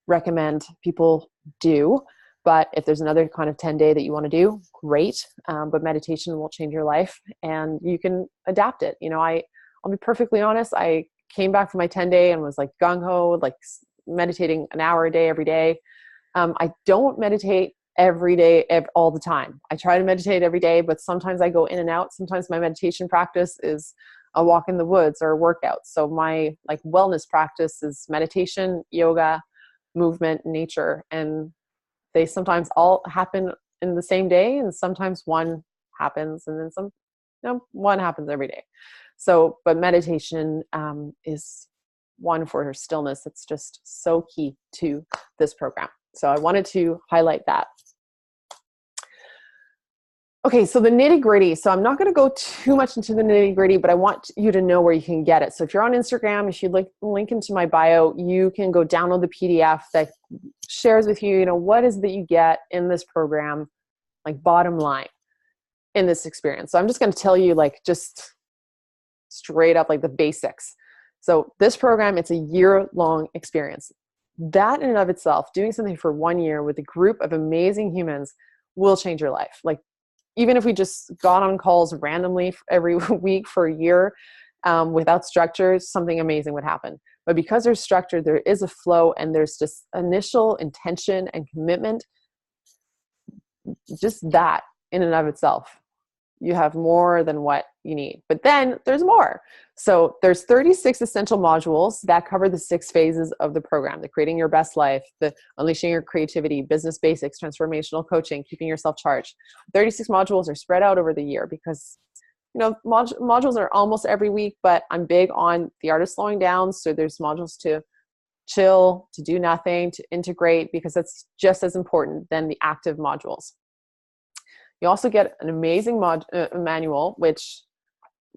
recommend people do. But if there's another kind of 10-day that you want to do, great. But meditation will change your life and you can adapt it. I'll be perfectly honest. I came back from my 10-day and was like gung-ho, like meditating an hour a day, every day. I don't meditate every day, all the time. I try to meditate every day, but sometimes I go in and out. Sometimes my meditation practice is a walk in the woods or a workout. So my wellness practice is meditation, yoga, movement, nature. And they sometimes all happen in the same day, and sometimes one happens, and then one happens every day. So, but meditation is one for stillness. It's just so key to this program. So I wanted to highlight that. Okay, so the nitty gritty. So I'm not going to go too much into the nitty gritty, but I want you to know where you can get it. So if you're on Instagram, if you link into my bio, you can go download the PDF that shares with you, what is that you get in this program, like bottom line in this experience. So I'm just going to tell you like just straight up like the basics. So this program, it's a year-long experience. That in and of itself, doing something for 1 year with a group of amazing humans will change your life. Like even if we just got on calls randomly every week for a year without structure, something amazing would happen. But because there's structure, there is a flow and there's just initial intention and commitment. Just that in and of itself, you have more than what you need. But then there's more. So there's 36 essential modules that cover the 6 phases of the program: the creating your best life, the unleashing your creativity, business basics, transformational coaching, keeping yourself charged. 36 modules are spread out over the year because, modules are almost every week, but I'm big on the art of slowing down. So there's modules to chill, to do nothing, to integrate, because that's just as important than the active modules. You also get an amazing manual, which,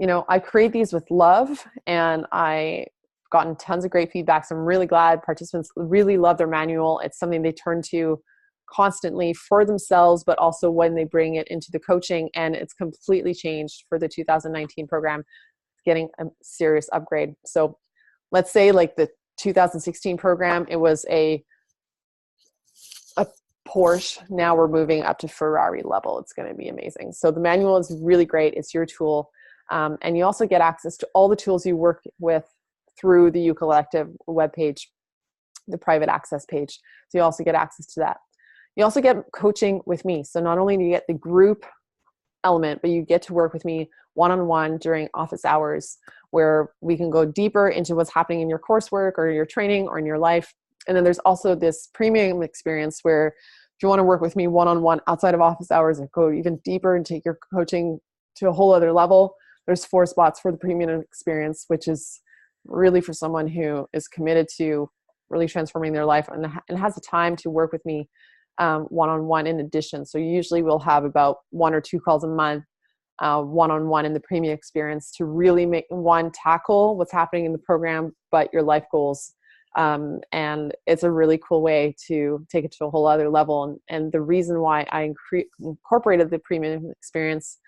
I create these with love, and I've gotten tons of great feedback. So I'm really glad participants really love their manual. It's something they turn to constantly for themselves, but also when they bring it into the coaching, and it's completely changed for the 2019 program, getting a serious upgrade. So let's say like the 2016 program, it was a Porsche. Now we're moving up to Ferrari level. It's going to be amazing. So the manual is really great. It's your tool. And you also get access to all the tools you work with through the Y.O.U Collective webpage, the private access page. So you also get access to that. You also get coaching with me. So not only do you get the group element, but you get to work with me one-on-one during office hours, where we can go deeper into what's happening in your coursework or your training or in your life. And then there's also this premium experience where if you want to work with me one-on-one outside of office hours and go even deeper and take your coaching to a whole other level, there's 4 spots for the premium experience, which is really for someone who is committed to really transforming their life and has the time to work with me one-on-one in addition. So usually we'll have about 1 or 2 calls a month, one-on-one in the premium experience, to really tackle what's happening in the program, but your life goals. And it's a really cool way to take it to a whole other level. And the reason why I incorporated the premium experience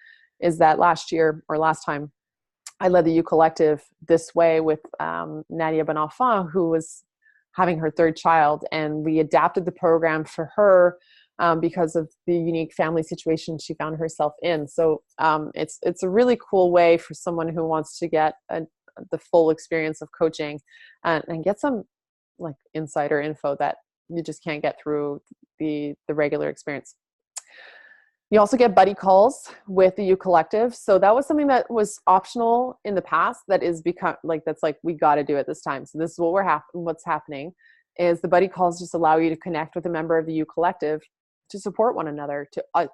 is that last time I led the Y.O.U Collective this way with Nadia Bonenfant, who was having her 3rd child, and we adapted the program for her because of the unique family situation she found herself in. So it's a really cool way for someone who wants to get the full experience of coaching and get some like insider info that you just can't get through the regular experience. You also get buddy calls with the Y.O.U Collective. So that was something that was optional in the past that is we got to do it this time. So this is what's happening is the buddy calls just allow you to connect with a member of the Y.O.U Collective to support one another,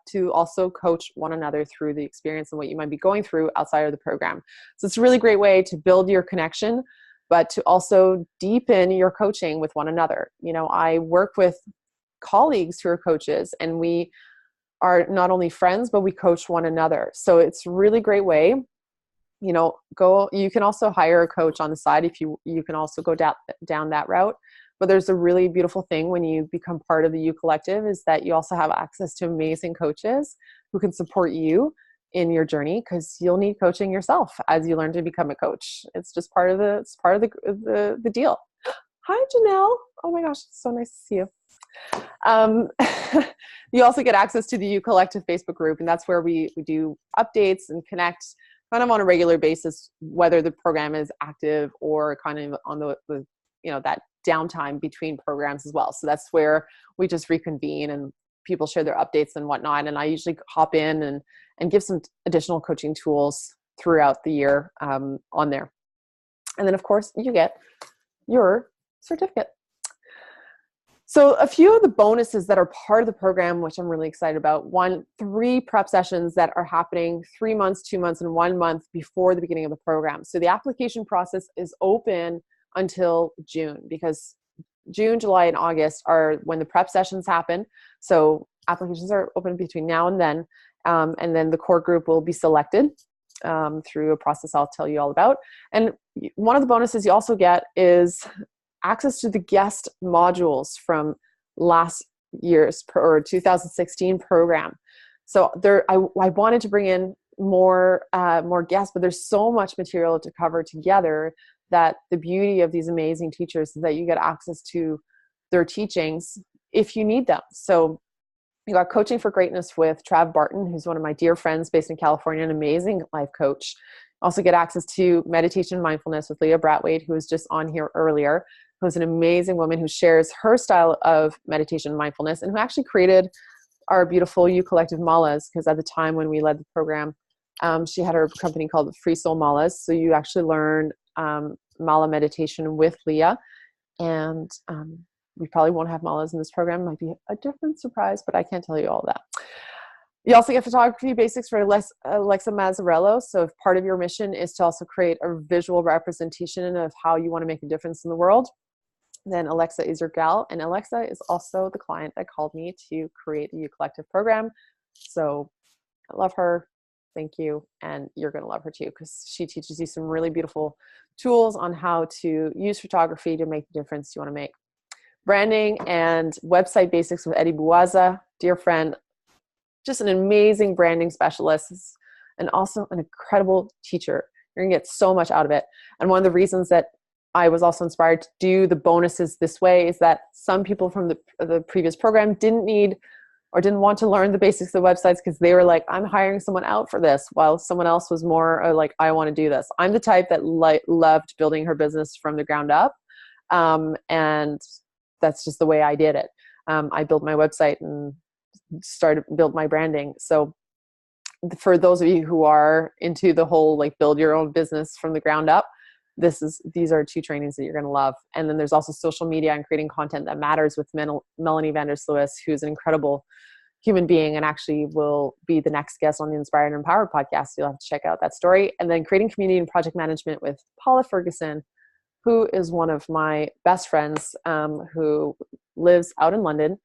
to also coach one another through the experience and what you might be going through outside of the program. So it's a really great way to build your connection, but to also deepen your coaching with one another. I work with colleagues who are coaches, and we are not only friends, but we coach one another. So it's a really great way. You can also hire a coach on the side if you can also go down that route. But there's a really beautiful thing when you become part of the Y.O.U Collective is that you also have access to amazing coaches who can support you in your journey, because you'll need coaching yourself as you learn to become a coach. It's just part of the deal. Hi, Janelle. Oh my gosh, it's so nice to see you. You also get access to the Y.O.U Collective Facebook group, and that's where we do updates and connect kind of on a regular basis, whether the program is active or kind of on the that downtime between programs as well. So that's where we just reconvene and people share their updates and whatnot. And I usually hop in and give some additional coaching tools throughout the year on there. And then of course you get your certificate. So a few of the bonuses that are part of the program, which I'm really excited about: 3 prep sessions that are happening 3 months, 2 months, and 1 month before the beginning of the program. So the application process is open until June, because June, July, and August are when the prep sessions happen. So applications are open between now and then. And then the core group will be selected through a process I'll tell you all about. And one of the bonuses you also get is access to the guest modules from last year's or 2016 program. So I wanted to bring in more guests, but there's so much material to cover together that the beauty of these amazing teachers is that you get access to their teachings if you need them. So you got Coaching for Greatness with Trav Barton, who's one of my dear friends based in California, an amazing life coach. Also get access to Meditation and Mindfulness with Leah Bratwaite, who was just on here earlier, who's an amazing woman who shares her style of meditation and mindfulness, and who actually created our beautiful Y.O.U collective malas, because at the time when we led the program, she had her company called Free Soul Malas. So you actually learn mala meditation with Leah, and we probably won't have malas in this program. It might be a different surprise, but I can't tell you all that. You also get photography basics for Alexa Mazzarello. So if part of your mission is to also create a visual representation of how you want to make a difference in the world, then Alexa is your gal. And Alexa is also the client that called me to create the Y.O.U Collective program. So I love her. Thank you. And you're going to love her too, because she teaches you some really beautiful tools on how to use photography to make the difference you want to make. Branding and website basics with Eddie Buaza, dear friend, just an amazing branding specialist and also an incredible teacher. You're going to get so much out of it. And one of the reasons that I was also inspired to do the bonuses this way is that some people from the previous program didn't need or didn't want to learn the basics of the websites because they were like, I'm hiring someone out for this, while someone else was more like, I want to do this. I'm the type that loved building her business from the ground up. And that's just the way I did it. I built my website and build my branding. So for those of you who are into the whole like build your own business from the ground up, these are two trainings that you're going to love. And then there's also social media and creating content that matters with Melanie Vandersluis, who's an incredible human being and actually will be the next guest on the Inspired and Empowered podcast. You'll have to check out that story. And then creating community and project management with Paula Ferguson, who is one of my best friends, who lives out in London.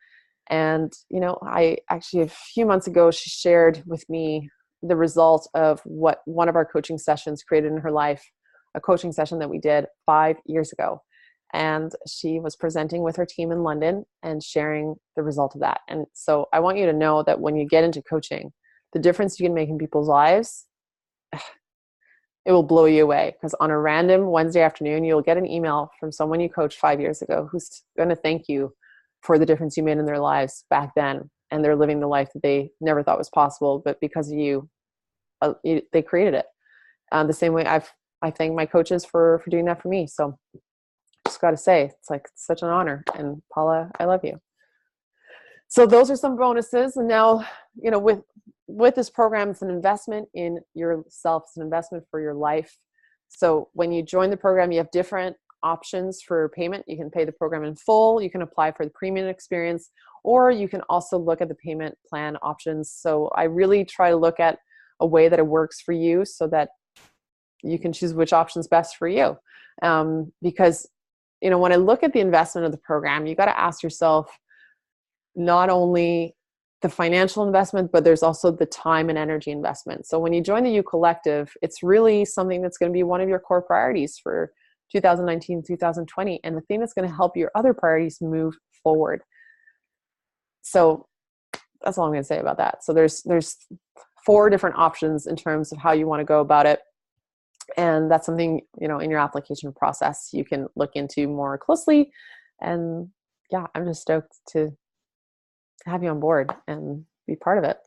And, I actually, a few months ago, she shared with me the result of what one of our coaching sessions created in her life, a coaching session that we did 5 years ago. And she was presenting with her team in London and sharing the result of that. And so I want you to know that when you get into coaching, the difference you can make in people's lives, it will blow you away, because on a random Wednesday afternoon, you'll get an email from someone you coached 5 years ago who's going to thank you for the difference you made in their lives back then. And they're living the life that they never thought was possible, but because of you, they created it. The same way I thank my coaches for doing that for me. So just got to say, it's such an honor. And Paula, I love you. So those are some bonuses. And now, with this program, it's an investment in yourself. It's an investment for your life. So when you join the program, you have different options for payment. You can pay the program in full. You can apply for the premium experience, or you can also look at the payment plan options. So I really try to look at a way that it works for you so that you can choose which option's best for you. Because, when I look at the investment of the program, you got to ask yourself not only the financial investment, but there's also the time and energy investment. So when you join the Y.O.U Collective, it's really something that's going to be one of your core priorities for 2019, 2020, and the thing that's going to help your other priorities move forward. So that's all I'm going to say about that. So there's 4 different options in terms of how you want to go about it. And that's something, in your application process, you can look into more closely. And yeah, I'm just stoked to have you on board and be part of it.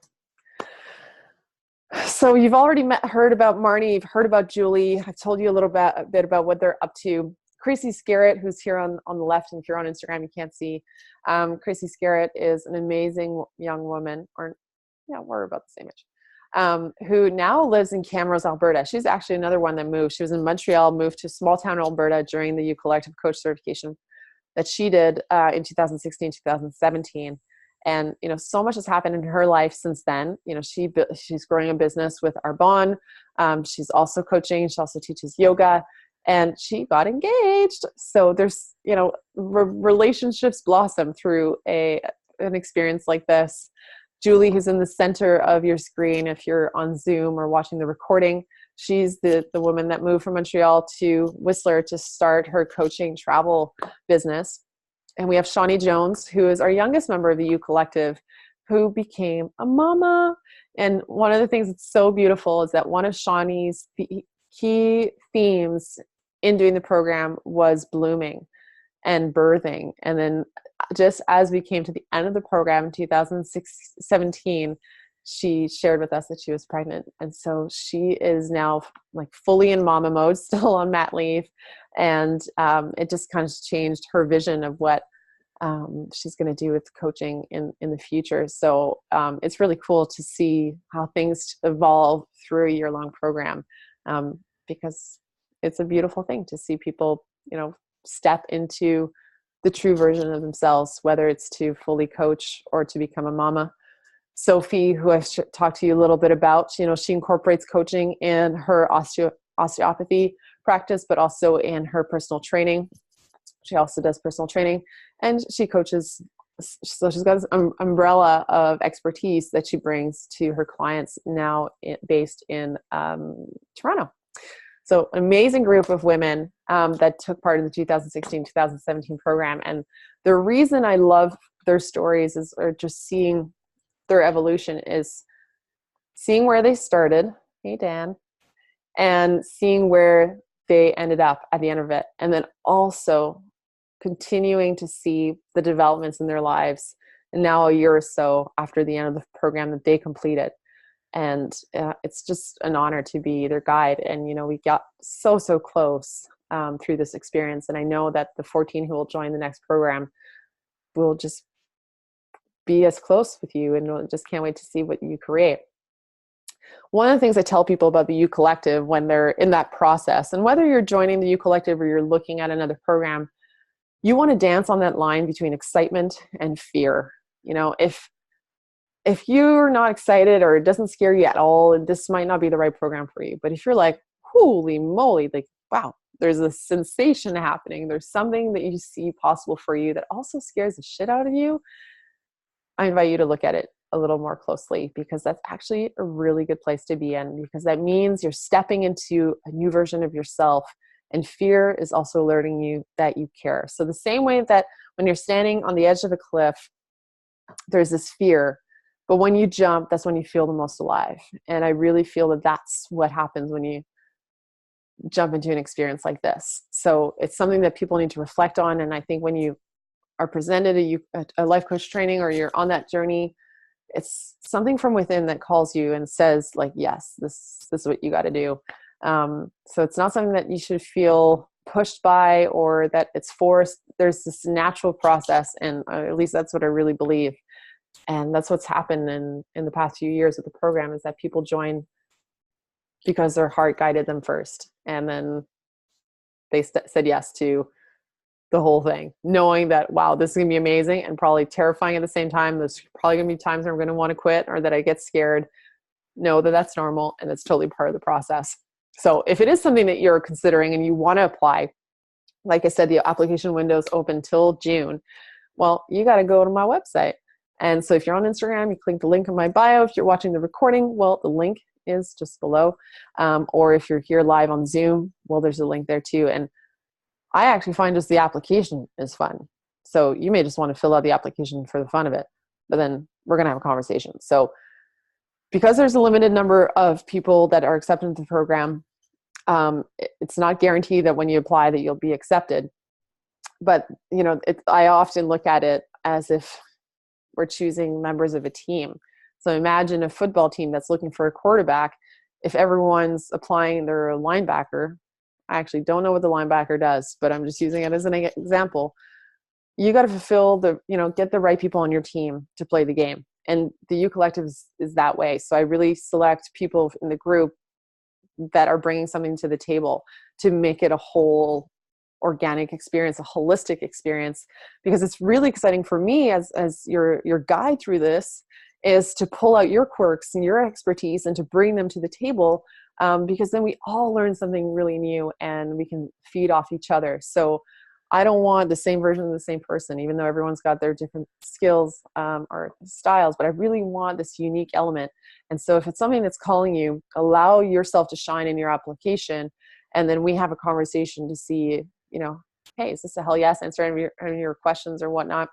So you've already heard about Marnie, you've heard about Julie. I've told you a bit about what they're up to. Tracy Scarrett, who's here on the left, and if you're on Instagram, you can't see. Tracy Scarrett is an amazing young woman, we're about the same age, who now lives in Camrose, Alberta. She's actually another one that moved. She was in Montreal, moved to small town Alberta during the Y.O.U Collective Coach certification that she did in 2016, 2017. And, so much has happened in her life since then. She's growing a business with Arbonne. She's also coaching. She also teaches yoga. and she got engaged. So there's, relationships blossom through an experience like this. Julie, who's in the center of your screen, if you're on Zoom or watching the recording, she's the woman that moved from Montreal to Whistler to start her coaching travel business. And we have Shawnee Jones, who is our youngest member of the Y.O.U Collective, who became a mama. And one of the things that's so beautiful is that one of Shawnee's key themes in doing the program was blooming and birthing. And then just as we came to the end of the program in 2017, she shared with us that she was pregnant. And so she is now like fully in mama mode, still on mat leave. And it just kind of changed her vision of what she's going to do with coaching in the future. So it's really cool to see how things evolve through a year-long program, because it's a beautiful thing to see people, step into the true version of themselves, whether it's to fully coach or to become a mama. Sophie, who I've talked to you a little bit about, she incorporates coaching in her osteopathy practice, but also in her personal training. She also does personal training, and she coaches. So she's got this umbrella of expertise that she brings to her clients now based in Toronto. So an amazing group of women that took part in the 2016-2017 program. And the reason I love their stories or just seeing their evolution is seeing where they started. Hey, Dan. And seeing where they ended up at the end of it. And then also continuing to see the developments in their lives. And now a year or so after the end of the program that they completed. And it's just an honor to be their guide. And, we got so close through this experience. And I know that the 14 who will join the next program will just be as close with you, and just can't wait to see what you create. One of the things I tell people about the Y.O.U Collective when they're in that process, and whether you're joining the Y.O.U Collective or you're looking at another program, you want to dance on that line between excitement and fear. If you're not excited or it doesn't scare you at all, this might not be the right program for you. But if you're like, holy moly, like, wow, there's a sensation happening, there's something that you see possible for you that also scares the shit out of you, I invite you to look at it a little more closely, because that's actually a really good place to be in, because that means you're stepping into a new version of yourself. And fear is also alerting you that you care. So the same way that when you're standing on the edge of a cliff, there's this fear, but when you jump, that's when you feel the most alive. And I really feel that that's what happens when you jump into an experience like this. So it's something that people need to reflect on. And I think when you are presented a life coach training, or you're on that journey, it's something from within that calls you and says, like, yes, this is what you got to do. So it's not something that you should feel pushed by or that it's forced. There's this natural process, and at least that's what I really believe. And that's what's happened in the past few years with the program, is that people join because their heart guided them first. And then they said yes to the whole thing, knowing that, wow, this is going to be amazing and probably terrifying at the same time. There's probably going to be times where I'm going to want to quit or that I get scared. Know that that's normal and it's totally part of the process. So if it is something that you're considering and you want to apply, like I said, the application window is open till June. Well, you got to go to my website. And so if you're on Instagram, you click the link in my bio. If you're watching the recording, well, the link is just below. Or if you're here live on Zoom, well, there's a link there too. And I actually find just the application is fun. So you may just want to fill out the application for the fun of it, but then we're going to have a conversation. So because there's a limited number of people that are accepted into the program, it's not guaranteed that when you apply that you'll be accepted. But, I often look at it as if we're choosing members of a team. So imagine a football team that's looking for a quarterback. If everyone's applying their linebacker, I actually don't know what the linebacker does, but I'm just using it as an example. You got to fulfill get the right people on your team to play the game. And the Y.O.U Collective is that way. So I really select people in the group that are bringing something to the table to make it a whole organic experience, a holistic experience, because it's really exciting for me as your guide through this is to pull out your quirks and your expertise and to bring them to the table because then we all learn something really new and we can feed off each other. So I don't want the same version of the same person, even though everyone's got their different skills or styles, but I really want this unique element. And so if it's something that's calling you, allow yourself to shine in your application. And then we have a conversation to see, you know, hey, is this a hell yes? Answer any of your questions or whatnot.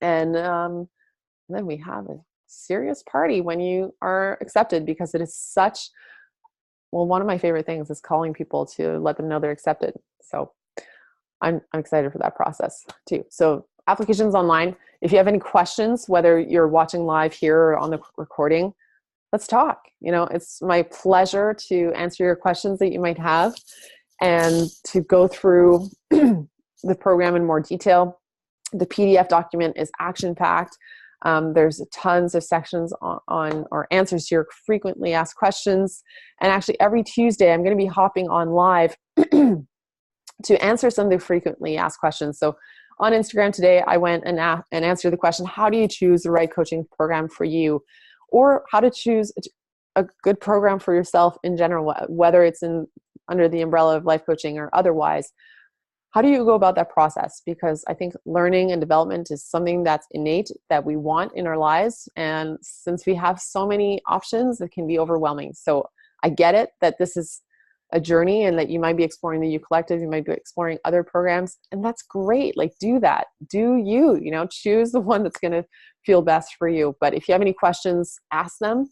And then we have a serious party when you are accepted, because it is such, well, one of my favorite things is calling people to let them know they're accepted. So I'm excited for that process too. So applications online. If you have any questions, whether you're watching live here or on the recording, let's talk. You know, it's my pleasure to answer your questions that you might have and to go through the program in more detail. The PDF document is action-packed. There's tons of sections on or answers to your frequently asked questions. And actually every Tuesday, I'm going to be hopping on live to answer some of the frequently asked questions. So on Instagram today, I went and answered the question, how do you choose the right coaching program for you? Or how to choose a good program for yourself in general, whether it's under the umbrella of life coaching or otherwise. How do you go about that process? Because I think learning and development is something that's innate, that we want in our lives. And since we have so many options, it can be overwhelming. So I get it that this is a journey and that you might be exploring the Y.O.U Collective, you might be exploring other programs, and that's great. Like, do that. Do you, choose the one that's going to feel best for you. But if you have any questions, ask them.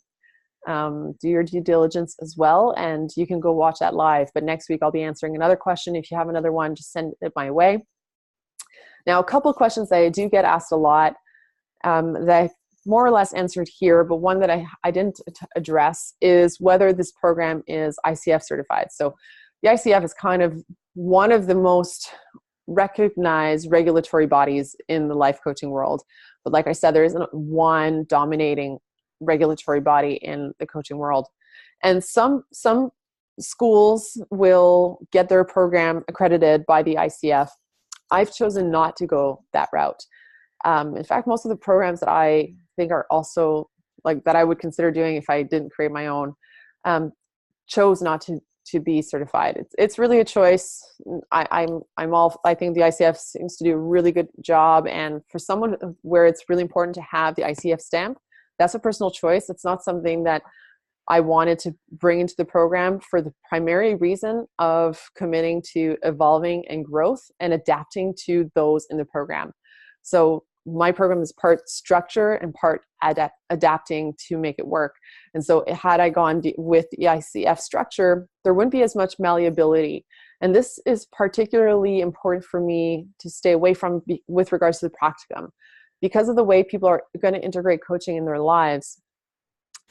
Do your due diligence as well, and you can go watch that live. But next week I'll be answering another question. If you have another one, just send it my way. Now, a couple of questions that I do get asked a lot that I more or less answered here, but one that I didn't address is whether this program is ICF certified. So the ICF is kind of one of the most recognized regulatory bodies in the life coaching world. But like I said, there isn't one dominating regulatory body in the coaching world. And some schools will get their program accredited by the ICF. I've chosen not to go that route. In fact, most of the programs that I think are also that I would consider doing if I didn't create my own, chose not to be certified. It's really a choice. I think the ICF seems to do a really good job. And for someone where it's really important to have the ICF stamp, that's a personal choice. It's not something that I wanted to bring into the program for the primary reason of committing to evolving and growth and adapting to those in the program. So my program is part structure and part adapting to make it work. And so had I gone with the ICF structure, there wouldn't be as much malleability. And this is particularly important for me to stay away from with regards to the practicum. Because of the way people are going to integrate coaching in their lives,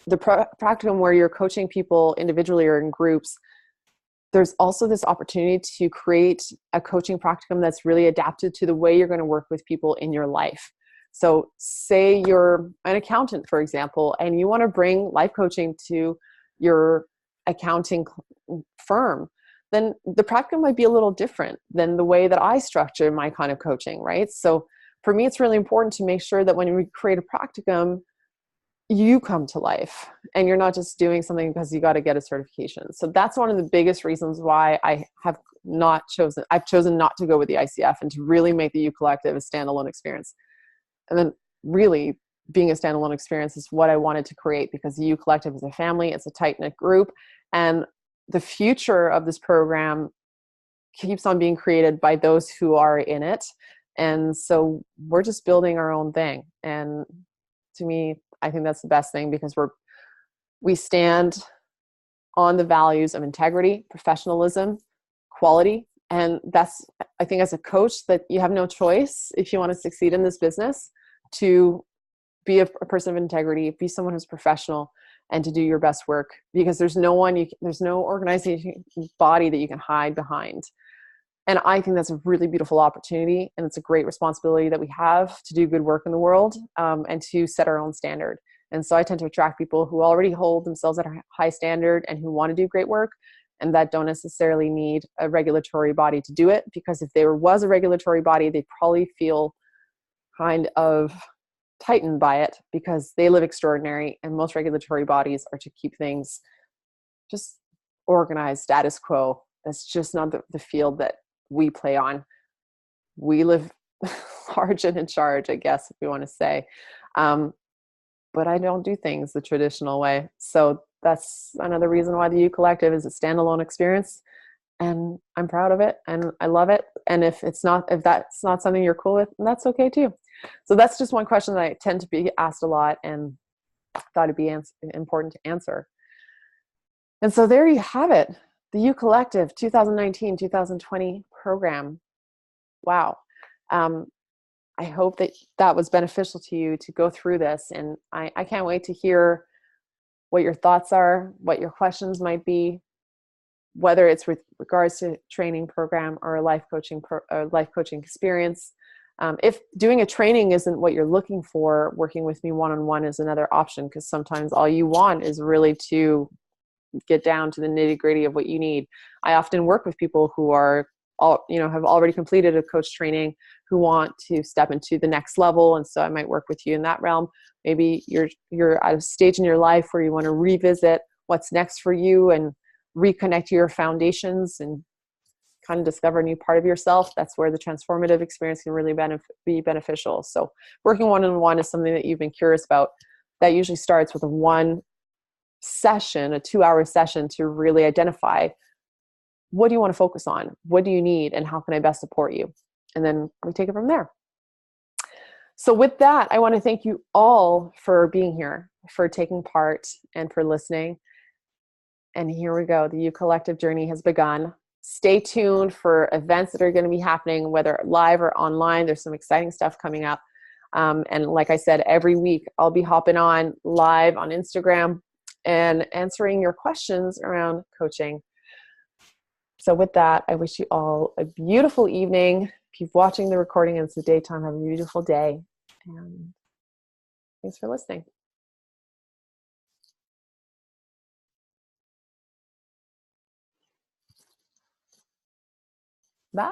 the practicum where you're coaching people individually or in groups, there's also this opportunity to create a coaching practicum that's really adapted to the way you're going to work with people in your life. So say you're an accountant, for example, and you want to bring life coaching to your accounting firm, then the practicum might be a little different than the way that I structure my kind of coaching, right? So for me, it's really important to make sure that when we create a practicum, you come to life and you're not just doing something because you got to get a certification. So that's one of the biggest reasons why I've chosen not to go with the ICF and to really make the Y.O.U Collective a standalone experience. And then really being a standalone experience is what I wanted to create, because the Y.O.U Collective is a family, it's a tight-knit group, and the future of this program keeps on being created by those who are in it. And so we're just building our own thing. And to me, I think that's the best thing, because we stand on the values of integrity, professionalism, quality. And that's, I think as a coach, that you have no choice if you want to succeed in this business to be a person of integrity, be someone who's professional, and to do your best work, because there's no organization body that you can hide behind. And I think that's a really beautiful opportunity, and it's a great responsibility that we have to do good work in the world, and to set our own standard. And so I tend to attract people who already hold themselves at a high standard and who want to do great work, and that don't necessarily need a regulatory body to do it, because if there was a regulatory body, they'd probably feel kind of tightened by it, because they live extraordinary, and most regulatory bodies are to keep things just organized status quo. That's just not the field that we play on. We live large and in charge, I guess, if we want to say. But I don't do things the traditional way. So that's another reason why the U Collective is a standalone experience. And I'm proud of it and I love it. And if that's not something you're cool with, that's okay too. So that's just one question that I tend to be asked a lot and thought it'd be important to answer. And so there you have it. The U Collective 2019-2020 program. Wow. I hope that was beneficial to you to go through this. And I can't wait to hear what your thoughts are, what your questions might be, whether it's with regards to training program or a life coaching experience. If doing a training isn't what you're looking for, working with me one-on-one is another option, because sometimes all you want is really to get down to the nitty-gritty of what you need. I often work with people who are have already completed a coach training, who want to step into the next level. And so I might work with you in that realm. Maybe you're at a stage in your life where you want to revisit what's next for you and reconnect to your foundations and kind of discover a new part of yourself. That's where the transformative experience can really be beneficial. So working one-on-one is something that you've been curious about. That usually starts with a 2-hour session to really identify, what do you want to focus on? What do you need? And how can I best support you? And then we take it from there. So with that, I want to thank you all for being here, for taking part, and for listening. And here we go. The U Collective journey has begun. Stay tuned for events that are going to be happening, whether live or online. There's some exciting stuff coming up. And like I said, every week I'll be hopping on live on Instagram and answering your questions around coaching. So with that, I wish you all a beautiful evening. Keep watching the recording and it's the daytime. Have a beautiful day. And thanks for listening. Bye.